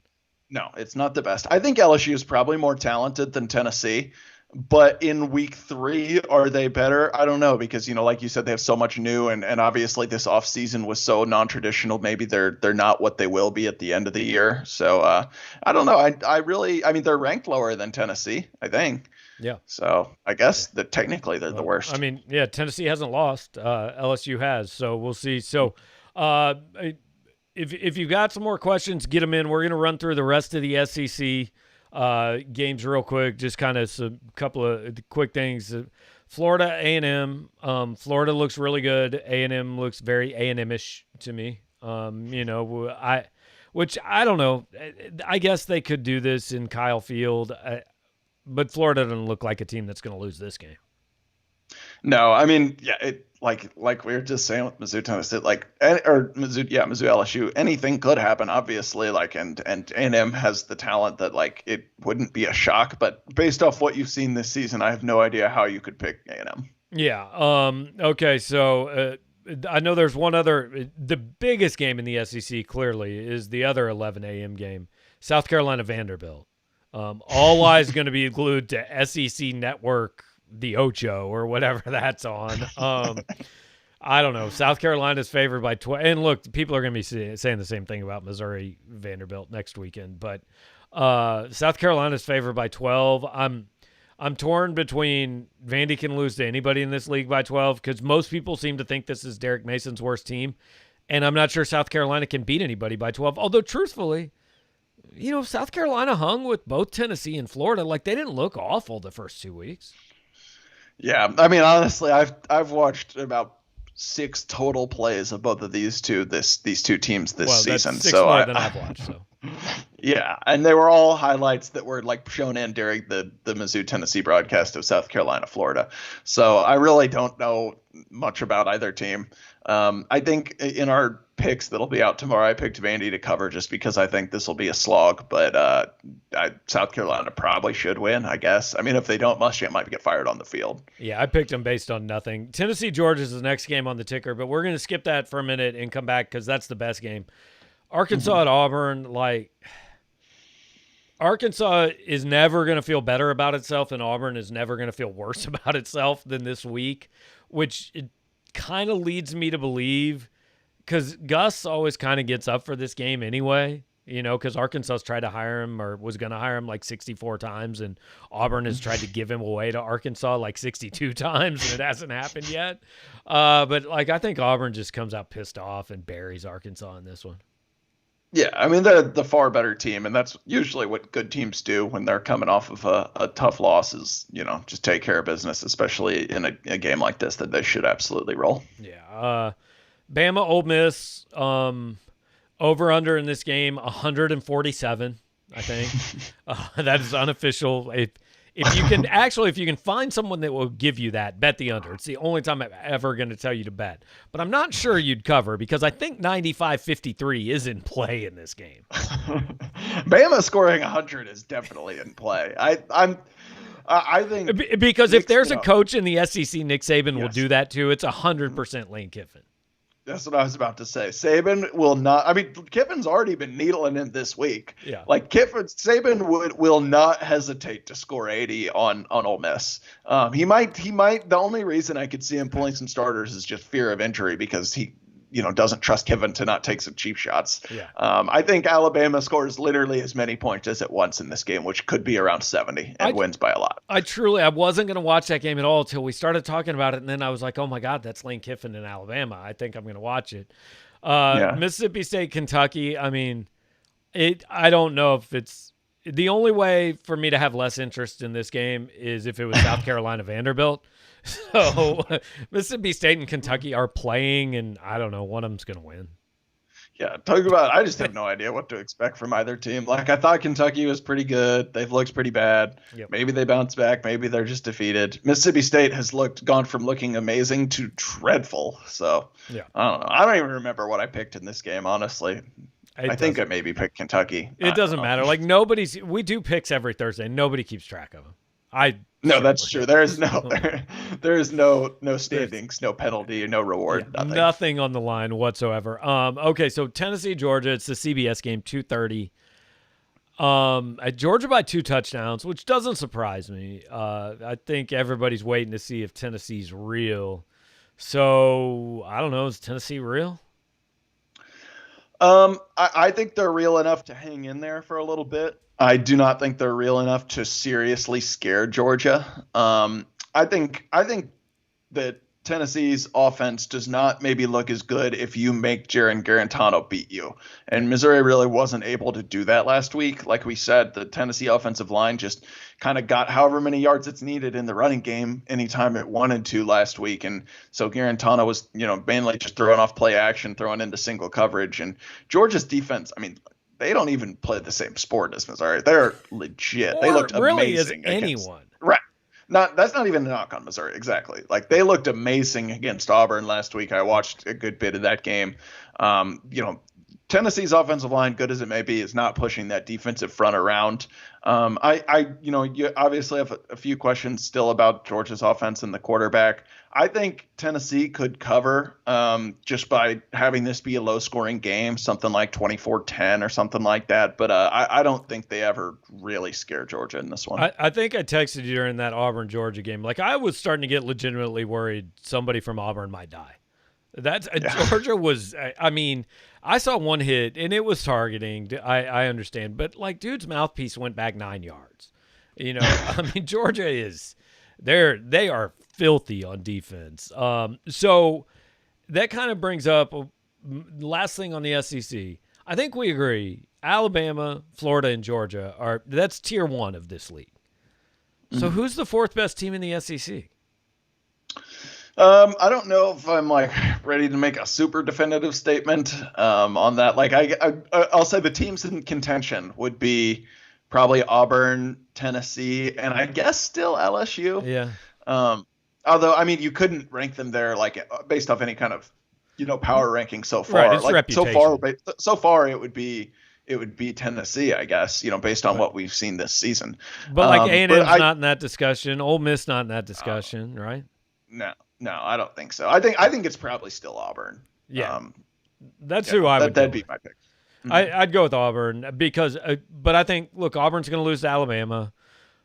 No, it's not the best. I think LSU is probably more talented than Tennessee. But in week 3, are they better? I don't know, because, like you said, they have so much new, and obviously this offseason was so non-traditional. Maybe they're not what they will be at the end of the year. So I don't know. I mean, they're ranked lower than Tennessee, I think. Yeah. So I guess that technically they're the worst. I mean, yeah, Tennessee hasn't lost. LSU has. So we'll see. So if you've got some more questions, get them in. We're going to run through the rest of the SEC games real quick. Just kind of a couple of quick things. Florida A&M. Florida looks really good. A&M looks very A&M-ish to me. Which I don't know. I guess they could do this in Kyle Field. But Florida doesn't look like a team that's going to lose this game. No, I mean, yeah, it like we were just saying with Mizzou, Tennessee, Mizzou LSU, anything could happen, obviously. And A&M has the talent that it wouldn't be a shock. But based off what you've seen this season, I have no idea how you could pick A&M. Yeah. Okay. So I know there's one other. The biggest game in the SEC clearly is the other 11 a.m. game, South Carolina Vanderbilt. All eyes going to be glued to SEC Network, the Ocho, or whatever that's on. I don't know. South Carolina's favored by 12. And look, people are going to be saying the same thing about Missouri Vanderbilt next weekend. But South Carolina's favored by 12. I'm torn between Vandy can lose to anybody in this league by 12, because most people seem to think this is Derek Mason's worst team. And I'm not sure South Carolina can beat anybody by 12. Although, truthfully, South Carolina hung with both Tennessee and Florida. They didn't look awful the first 2 weeks. Yeah, I mean, honestly, I've watched about 6 total plays of both of these two teams this season. That's 6 so more than I've watched. So yeah, and they were all highlights that were shown in during the Mizzou Tennessee broadcast of South Carolina Florida. So I really don't know much about either team. I think in our picks that'll be out tomorrow, I picked Vandy to cover just because I think this will be a slog. But South Carolina probably should win, I guess. I mean, if they don't, Muschamp might get fired on the field. Yeah, I picked them based on nothing. Tennessee Georgia is the next game on the ticker, but we're going to skip that for a minute and come back because that's the best game. Arkansas at Auburn, Arkansas is never going to feel better about itself, and Auburn is never going to feel worse about itself than this week, which it kind of leads me to believe, because Gus always kind of gets up for this game anyway, because Arkansas's tried to hire him, or was going to hire him 64 times, and Auburn has tried to give him away to Arkansas 62 times, and it hasn't happened yet. But I think Auburn just comes out pissed off and buries Arkansas in this one. Yeah, I mean, they're the far better team, and that's usually what good teams do when they're coming off of a tough loss is, just take care of business, especially in a game like this that they should absolutely roll. Yeah. Bama, Ole Miss, over under in this game, 147, I think. That is unofficial. If you can find someone that will give you that, bet the under. It's the only time I'm ever going to tell you to bet. But I'm not sure you'd cover, because I think 95-53 is in play in this game. Bama scoring 100 is definitely in play. I think because if there's a coach in the SEC, Nick Saban will do that too. It's 100% Lane Kiffin. That's what I was about to say. Saban will not. I mean, Kiffin's already been needling him this week. Yeah. Saban will not hesitate to score 80 on Ole Miss. He might. The only reason I could see him pulling some starters is just fear of injury, because he, doesn't trust Kiffin to not take some cheap shots. Yeah. I think Alabama scores literally as many points as it wants in this game, which could be around 70, and wins by a lot. I wasn't going to watch that game at all until we started talking about it, and then I was like, oh my God, that's Lane Kiffin in Alabama. I think I'm going to watch it. Mississippi State, Kentucky. I mean, I don't know if it's the only way for me to have less interest in this game is if it was South Carolina Vanderbilt. So Mississippi State and Kentucky are playing, and I don't know, one of them's going to win. Yeah, talk about, I just have no idea what to expect from either team. I thought Kentucky was pretty good. They've looked pretty bad. Yep. Maybe they bounce back. Maybe they're just defeated. Mississippi State has gone from looking amazing to dreadful. So yeah, I don't know. I don't even remember what I picked in this game, honestly. I think I maybe picked Kentucky. It doesn't matter. Like we do picks every Thursday. Nobody keeps track of them. No, that's true. There is no standings, no penalty, no reward, nothing on the line whatsoever. Okay, so Tennessee, Georgia. It's the CBS game, 2:30. At Georgia by 2 touchdowns, which doesn't surprise me. I think everybody's waiting to see if Tennessee's real. So I don't know. Is Tennessee real? I think they're real enough to hang in there for a little bit. I do not think they're real enough to seriously scare Georgia. I think that Tennessee's offense does not maybe look as good if you make Jaron Garantano beat you. And Missouri really wasn't able to do that last week. Like we said, the Tennessee offensive line just kind of got however many yards it's needed in the running game anytime it wanted to last week. And so Garantano was, mainly just throwing off play action, throwing into single coverage. And Georgia's defense, I mean, they don't even play the same sport as Missouri. They're legit. They looked really amazing. As anyone. Right. That's not even a knock on Missouri. Exactly. Like they looked amazing against Auburn last week. I watched a good bit of that game. Tennessee's offensive line, good as it may be, is not pushing that defensive front around. You obviously have a few questions still about Georgia's offense and the quarterback. I think Tennessee could cover just by having this be a low-scoring game, something like 24-10 or something like that. But I don't think they ever really scare Georgia in this one. I think I texted you during that Auburn-Georgia game. Like, I was starting to get legitimately worried somebody from Auburn might die. Georgia was – I mean – I saw one hit, and it was targeting. I understand. But, dude's mouthpiece went back 9 yards. I mean, Georgia is – they are filthy on defense. So that kind of brings up last thing on the SEC. I think we agree Alabama, Florida, and Georgia that's tier 1 of this league. So who's the 4th best team in the SEC? I don't know if I'm ready to make a super definitive statement on that. I'll say the teams in contention would be probably Auburn, Tennessee, and I guess still LSU. Yeah. Although I mean, you couldn't rank them there based off any kind of power ranking so far. Right, it's reputation. So far it would be Tennessee, I guess, based on what we've seen this season. But A&M's not in that discussion. Ole Miss not in that discussion, right? No, I don't think so. I think it's probably still Auburn. Yeah, that's who I would. That'd be my pick. Mm-hmm. I'd go with Auburn because, but I think Auburn's going to lose to Alabama.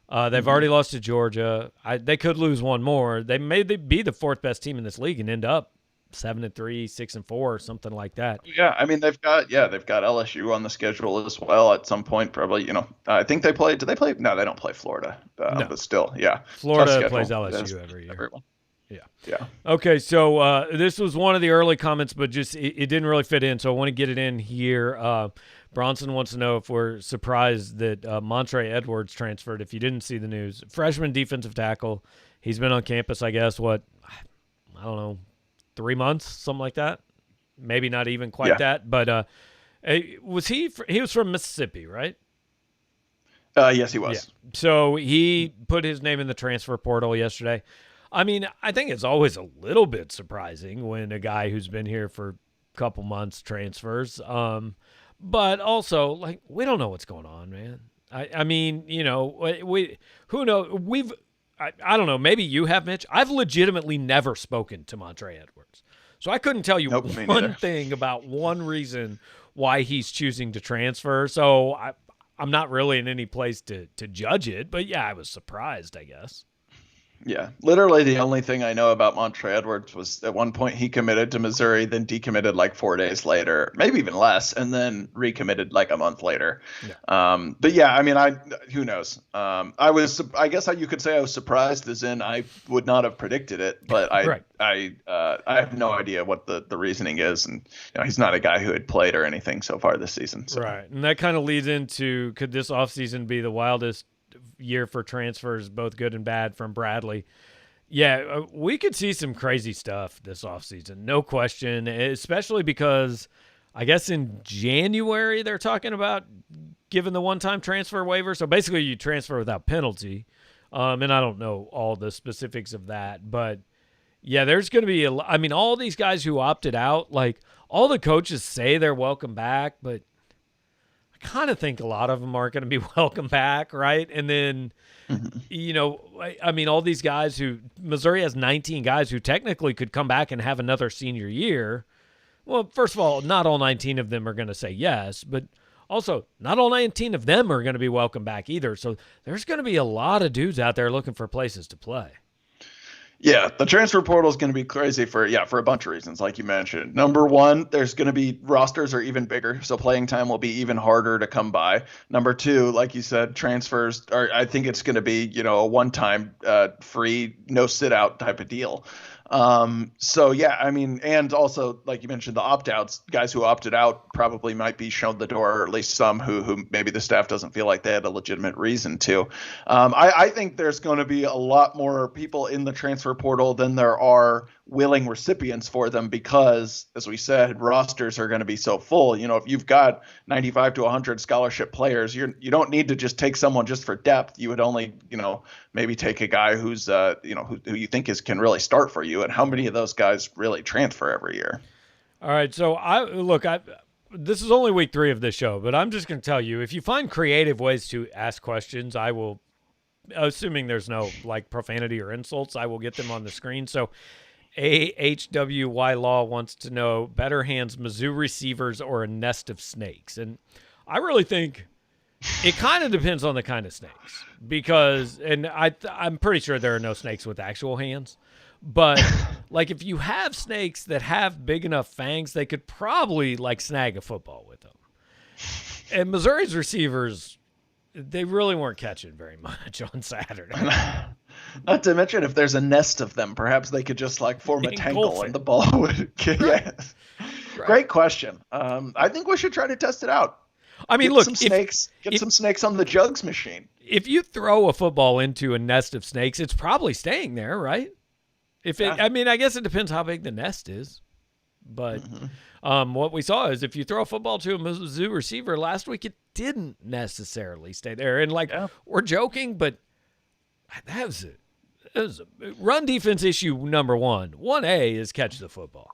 They've already lost to Georgia. They could lose one more. They may be the 4th best team in this league and end up 7-3, 6-4, or something like that. Yeah, I mean they've got LSU on the schedule as well at some point. Probably, I think they play. Do they play? No, they don't play Florida. No. But still, yeah. Florida plays LSU every year. Everyone. Yeah. Yeah. Okay, so this was one of the early comments, but just it didn't really fit in, so I want to get it in here. Bronson wants to know if we're surprised that Montre Edwards transferred, if you didn't see the news. Freshman defensive tackle. He's been on campus, I guess, I don't know, 3 months, something like that. Maybe not even quite that, but he was from Mississippi, right? Yes, he was. Yeah. So he put his name in the transfer portal yesterday. I mean, I think it's always a little bit surprising when a guy who's been here for a couple months transfers. But also, we don't know what's going on, man. I mean, who knows? I don't know. Maybe you have, Mitch. I've legitimately never spoken to Montre Edwards. So I couldn't tell you one thing about one reason why he's choosing to transfer. So I'm not really in any place to judge it. But, yeah, I was surprised, I guess. Yeah, literally the only thing I know about Montre Edwards was at one point he committed to Missouri, then decommitted 4 days later, maybe even less, and then recommitted a month later. Yeah. But yeah, I mean, who knows? I guess you could say I was surprised, as in I would not have predicted it, but I have no idea what the reasoning is, and he's not a guy who had played or anything so far this season. So. Right, and that kind of leads into, could this offseason be the wildest year for transfers, both good and bad, from Bradley? Yeah, we could see some crazy stuff this offseason, no question, especially because I guess in January they're talking about giving the one-time transfer waiver. So basically you transfer without penalty. And I don't know all the specifics of that, but yeah, there's going to be all these guys who opted out, all the coaches say they're welcome back, but kind of think a lot of them aren't going to be welcome back, right? And then, I mean, all these guys Missouri has 19 guys who technically could come back and have another senior year. Well, first of all, not all 19 of them are going to say yes, but also not all 19 of them are going to be welcome back either. So there's going to be a lot of dudes out there looking for places to play. Yeah, the transfer portal is going to be crazy for a bunch of reasons, like you mentioned. Number one, there's going to be rosters are even bigger, so playing time will be even harder to come by. Number two, like you said, transfers are. I think it's going to be a one-time free, no sit-out type of deal. So yeah, I mean, and also like you mentioned, the opt-outs, guys who opted out probably might be shown the door, or at least some who maybe the staff doesn't feel like they had a legitimate reason to. I think there's going to be a lot more people in the transfer portal than there are willing recipients for them, because as we said, rosters are going to be so full. If you've got 95 to 100 scholarship players, you don't need to just take someone just for depth. You would only, maybe take a guy who's, who you think can really start for you. And how many of those guys really transfer every year? All right. So this is only week 3 of this show, but I'm just going to tell you, if you find creative ways to ask questions, I will, assuming there's no like profanity or insults, I will get them on the screen. So AHWY Law wants to know better hands, Mizzou receivers or a nest of snakes. And I really think it kind of depends on the kind of snakes, because, and I'm pretty sure there are no snakes with actual hands, but like if you have snakes that have big enough fangs, they could probably like snag a football with them. And Missouri's receivers, they really weren't catching very much on Saturday. Not to mention, if there's a nest of them, perhaps they could just like form a tangle and the ball would. Yes. Right. Great question. I think we should try to test it out. I mean, get some snakes on the jugs machine. If you throw a football into a nest of snakes, it's probably staying there, right? I mean, I guess it depends how big the nest is. But what we saw is if you throw a football to a Mizzou receiver last week, it didn't necessarily stay there. And we're joking, but that was a run defense issue number 1. 1A is catch the football.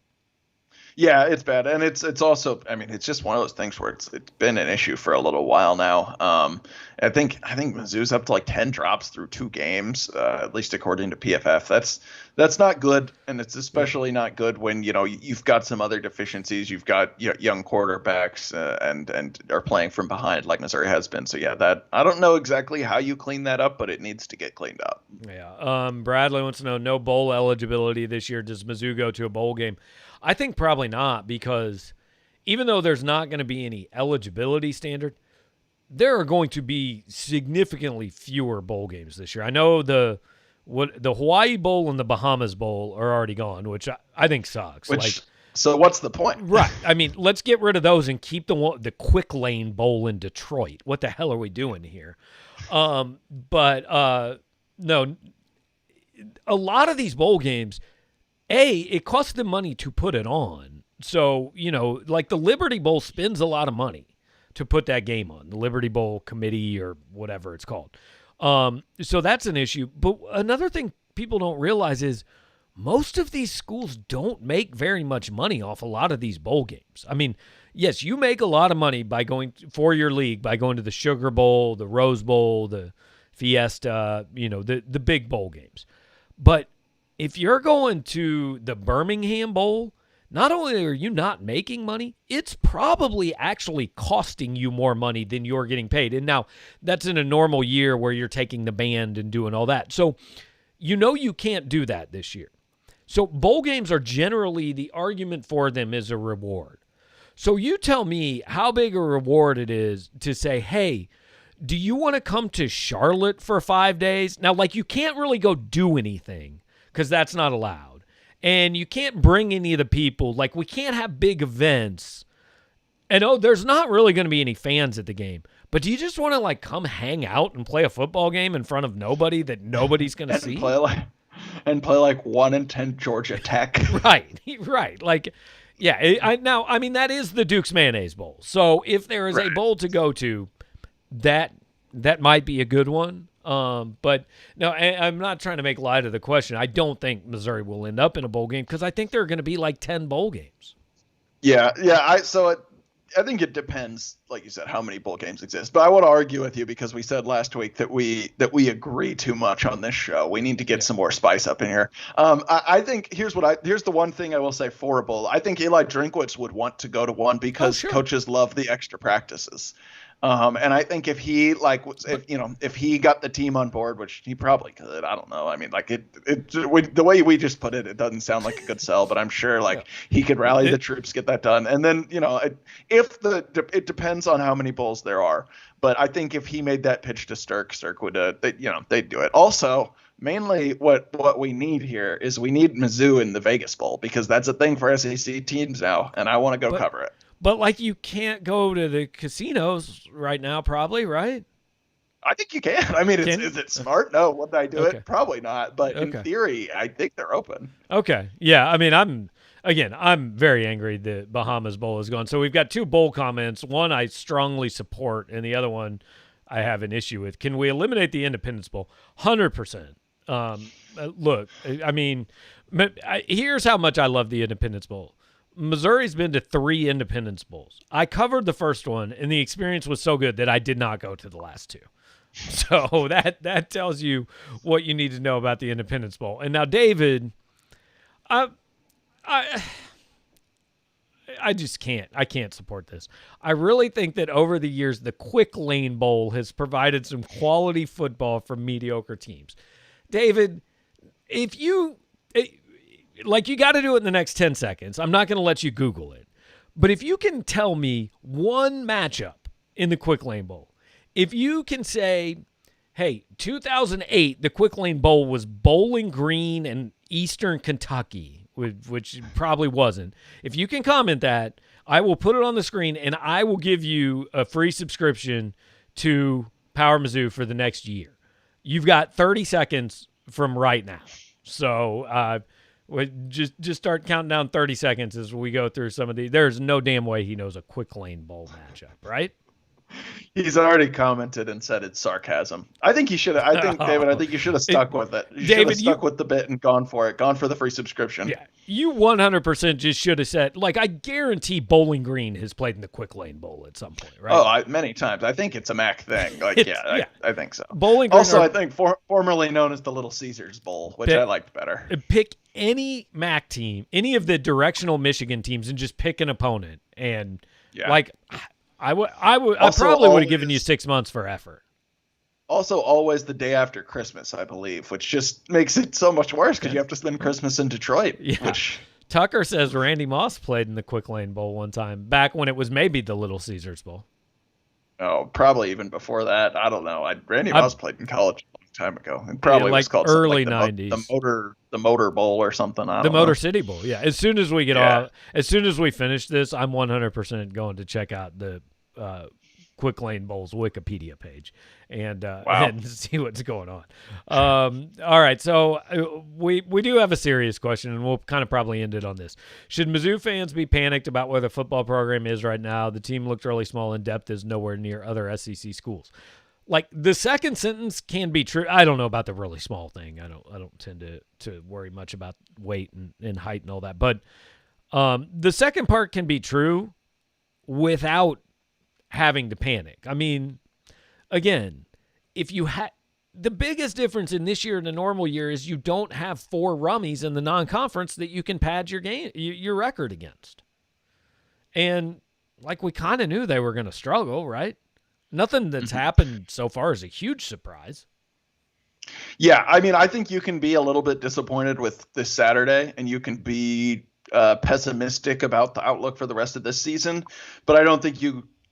Yeah, it's bad, and it's also, I mean, it's just one of those things where it's been an issue for a little while now. I think Mizzou's up to like 10 drops through 2 games, at least according to PFF. That's not good, and it's especially not good when you've got some other deficiencies. You've got young quarterbacks and are playing from behind like Missouri has been. So yeah, that I don't know exactly how you clean that up, but it needs to get cleaned up. Yeah. Bradley wants to know, no bowl eligibility this year. Does Mizzou go to a bowl game? I think probably not, because even though there's not going to be any eligibility standard, there are going to be significantly fewer bowl games this year. I know the Hawaii Bowl and the Bahamas Bowl are already gone, which I think sucks. So what's the point? Right. I mean, let's get rid of those and keep the Quick Lane Bowl in Detroit. What the hell are we doing here? No, a lot of these bowl games, it costs them money to put it on. So, like the Liberty Bowl spends a lot of money to put that game on, the Liberty Bowl committee or whatever it's called. So that's an issue. But another thing people don't realize is most of these schools don't make very much money off a lot of these bowl games. I mean, yes, you make a lot of money by going for your league, by going to the Sugar Bowl, the Rose Bowl, the Fiesta, the big bowl games. But if you're going to the Birmingham Bowl, not only are you not making money, it's probably actually costing you more money than you're getting paid. And now that's in a normal year where you're taking the band and doing all that. So you can't do that this year. So bowl games are generally, the argument for them is a reward. So you tell me how big a reward it is to say, hey, do you want to come to Charlotte for 5 days? Now, you can't really go do anything, because that's not allowed. And you can't bring any of the people. We can't have big events. And, there's not really going to be any fans at the game. But do you just want to, come hang out and play a football game in front of nobody that nobody's going to see? Play 1-10 Georgia Tech. Right. That is the Duke's Mayonnaise Bowl. So if there is a bowl to go to, that might be a good one. But no, I'm not trying to make light of the question. I don't think Missouri will end up in a bowl game, because I think there are going to be 10 bowl games. Yeah. it depends, like you said, how many bowl games exist. But I want to argue with you because we said last week that we agree too much on this show. We need to get some more spice up in here. I think here's the one thing I will say for a bowl. I think Eli Drinkwitz would want to go to one because coaches love the extra practices. And I think if he if he got the team on board, which he probably could, I don't know. I mean, like the way we just put it, it doesn't sound like a good sell, but I'm sure he could rally the troops, get that done. And then, it depends on how many bowls there are. But I think if he made that pitch to Stirk would, they'd do it. Also, mainly what we need here is we need Mizzou in the Vegas Bowl because that's a thing for SEC teams now, and I want to go cover it. But you can't go to the casinos right now, probably, right? I think you can. I mean, is it smart? No. Would I do it? Probably not. But in theory, I think they're open. Okay. Yeah. I mean, I'm very angry the Bahamas Bowl is gone. So we've got two bowl comments. One I strongly support, and the other one I have an issue with. Can we eliminate the Independence Bowl? 100%. Look, I mean, here's how much I love the Independence Bowl. Missouri's been to 3 Independence Bowls. I covered the first one, and the experience was so good that I did not go to the last 2. So that tells you what you need to know about the Independence Bowl. And now, David, I just can't. I can't support this. I really think that over the years, the Quick Lane Bowl has provided some quality football for mediocre teams. David, if you got to do it in the next 10 seconds. I'm not going to let you Google it. But if you can tell me one matchup in the Quick Lane Bowl, if you can say, hey, 2008, the Quick Lane Bowl was Bowling Green and Eastern Kentucky, which probably wasn't. If you can comment that, I will put it on the screen, and I will give you a free subscription to Power Mizzou for the next year. You've got 30 seconds from right now. So just start counting down 30 seconds as we go through some of these. There's no damn way he knows a Quick Lane Bowl matchup, right? He's already commented and said it's sarcasm. I think you should have. David, you should have stuck with it. You should have stuck with the bit and gone for it. Gone for the free subscription. Yeah, you 100% just should have said, I guarantee Bowling Green has played in the Quick Lane Bowl at some point, right? Oh, many times. I think it's a MAC thing. I think so. Bowling Green also, I think formerly known as the Little Caesars Bowl, which I liked better. Pick any MAC team, any of the directional Michigan teams, and just pick an opponent. And I probably would have given you 6 months for effort. Also, always the day after Christmas, I believe, which just makes it so much worse because you have to spend Christmas in Detroit. Yeah. Tucker says Randy Moss played in the Quick Lane Bowl one time, back when it was maybe the Little Caesars Bowl. Oh, probably even before that. I don't know. Randy Moss played in college a long time ago. It probably was called early 90s. The Motor Bowl or something. The Motor City Bowl, yeah. As soon as we finish this, I'm 100% going to check out the Quick Lane Bowl's Wikipedia page and see what's going on. All right, so we do have a serious question, and we'll kind of probably end it on this. Should Mizzou fans be panicked about where the football program is right now? The team looked really small, and depth is nowhere near other SEC schools. The second sentence can be true. I don't know about the really small thing. I don't tend to worry much about weight and height and all that. But the second part can be true without having to panic. I mean, again, if you the biggest difference in this year and a normal year is you don't have 4 rummies in the non-conference that you can pad your record against. And we kind of knew they were going to struggle, right? Nothing that's happened so far is a huge surprise. Yeah, I mean, I think you can be a little bit disappointed with this Saturday, and you can be pessimistic about the outlook for the rest of this season, but I don't think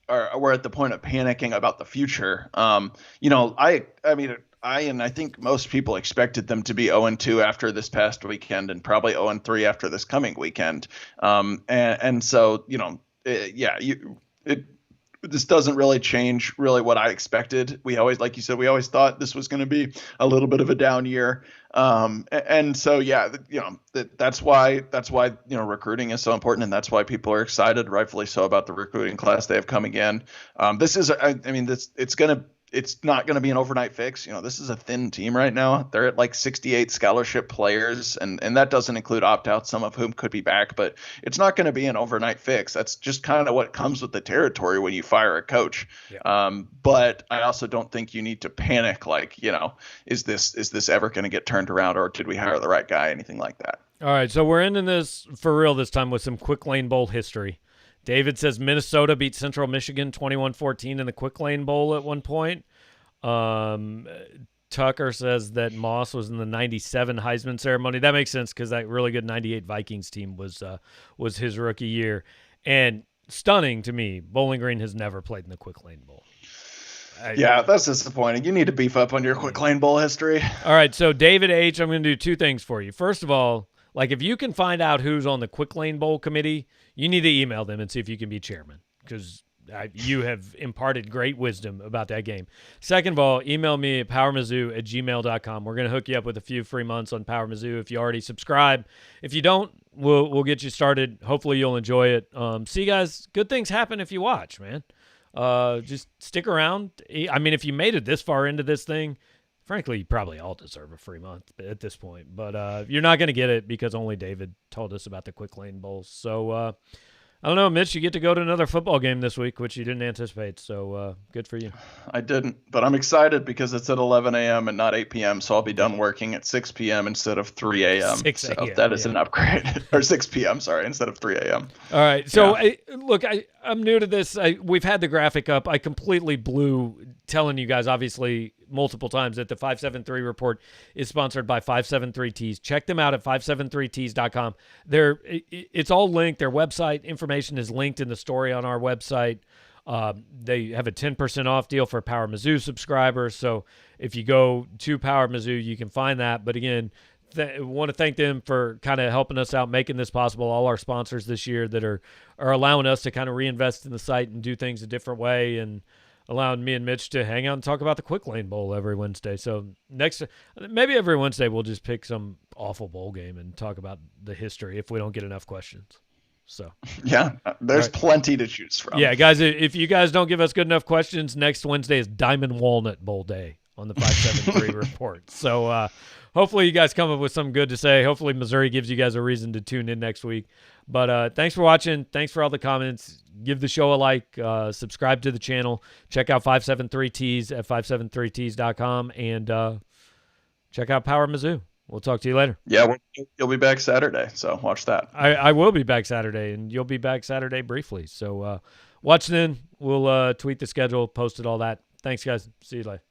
we're at the point of panicking about the future. I think most people expected them to be 0-2 after this past weekend and probably 0-3 after this coming weekend. This doesn't really change what I expected. We always, like you said, we always thought this was going to be a little bit of a down year. That's why recruiting is so important, and that's why people are excited, rightfully so, about the recruiting class they have coming in. it's not going to be an overnight fix. This is a thin team right now. They're at like 68 scholarship players, and that doesn't include opt-outs, some of whom could be back, but it's not going to be an overnight fix. That's just kind of what comes with the territory when you fire a coach. Yeah. But I also don't think you need to panic like, is this ever going to get turned around, or did we hire the right guy? Anything like that. All right, so we're ending this for real this time with some Quick Lane Bowl history. David says Minnesota beat Central Michigan 21-14 in the Quick Lane Bowl at one point. Tucker says that Moss was in the 97 Heisman ceremony. That makes sense because that really good 98 Vikings team was his rookie year. And stunning to me, Bowling Green has never played in the Quick Lane Bowl. Yeah, that's disappointing. You need to beef up on your Quick Lane Bowl history. All right, so David H., I'm going to do two things for you. First of all, like if you can find out who's on the Quick Lane Bowl committee, you need to email them and see if you can be chairman because you have imparted great wisdom about that game. Second of all, email me at powermizzou@gmail.com. We're going to hook you up with a few free months on Power Mizzou if you already subscribe. If you don't, we'll get you started. Hopefully you'll enjoy it. See, guys, good things happen if you watch, man. Just stick around. I mean, if you made it this far into this thing, frankly, you probably all deserve a free month at this point. But you're not going to get it because only David told us about the Quick Lane Bowls. So, I don't know, Mitch, you get to go to another football game this week, which you didn't anticipate. So, good for you. I didn't, but I'm excited because it's at 11 a.m. and not 8 p.m., so I'll be done working at 6 p.m. instead of 3 a.m. 6 So a.m., that is an upgrade. Or 6 p.m., sorry, instead of 3 a.m. All right. So, look, I'm new to this. We've had the graphic up. I completely blew telling you guys, obviously, multiple times that the 573 report is sponsored by 573 Tees. Check them out at 573tees.com. It's all linked. Their website information is linked in the story on our website. They have a 10% off deal for Power Mizzou subscribers. So if you go to Power Mizzou, you can find that. But again, want to thank them for kind of helping us out, making this possible. All our sponsors this year that are allowing us to kind of reinvest in the site and do things a different way, and allowing me and Mitch to hang out and talk about the Quick Lane Bowl every Wednesday. So maybe every Wednesday we'll just pick some awful bowl game and talk about the history if we don't get enough questions. So yeah, there's plenty to choose from. Yeah, guys, if you guys don't give us good enough questions, next Wednesday is Diamond Walnut Bowl Day on the 573 report. So hopefully you guys come up with something good to say. Hopefully Missouri gives you guys a reason to tune in next week. But thanks for watching. Thanks for all the comments. Give the show a like. Subscribe to the channel. Check out 573 Tees at 573tees.com. And check out Power Mizzou. We'll talk to you later. Yeah, you'll be back Saturday, so watch that. I will be back Saturday, and you'll be back Saturday briefly. So watch then. We'll tweet the schedule, post it, all that. Thanks, guys. See you later.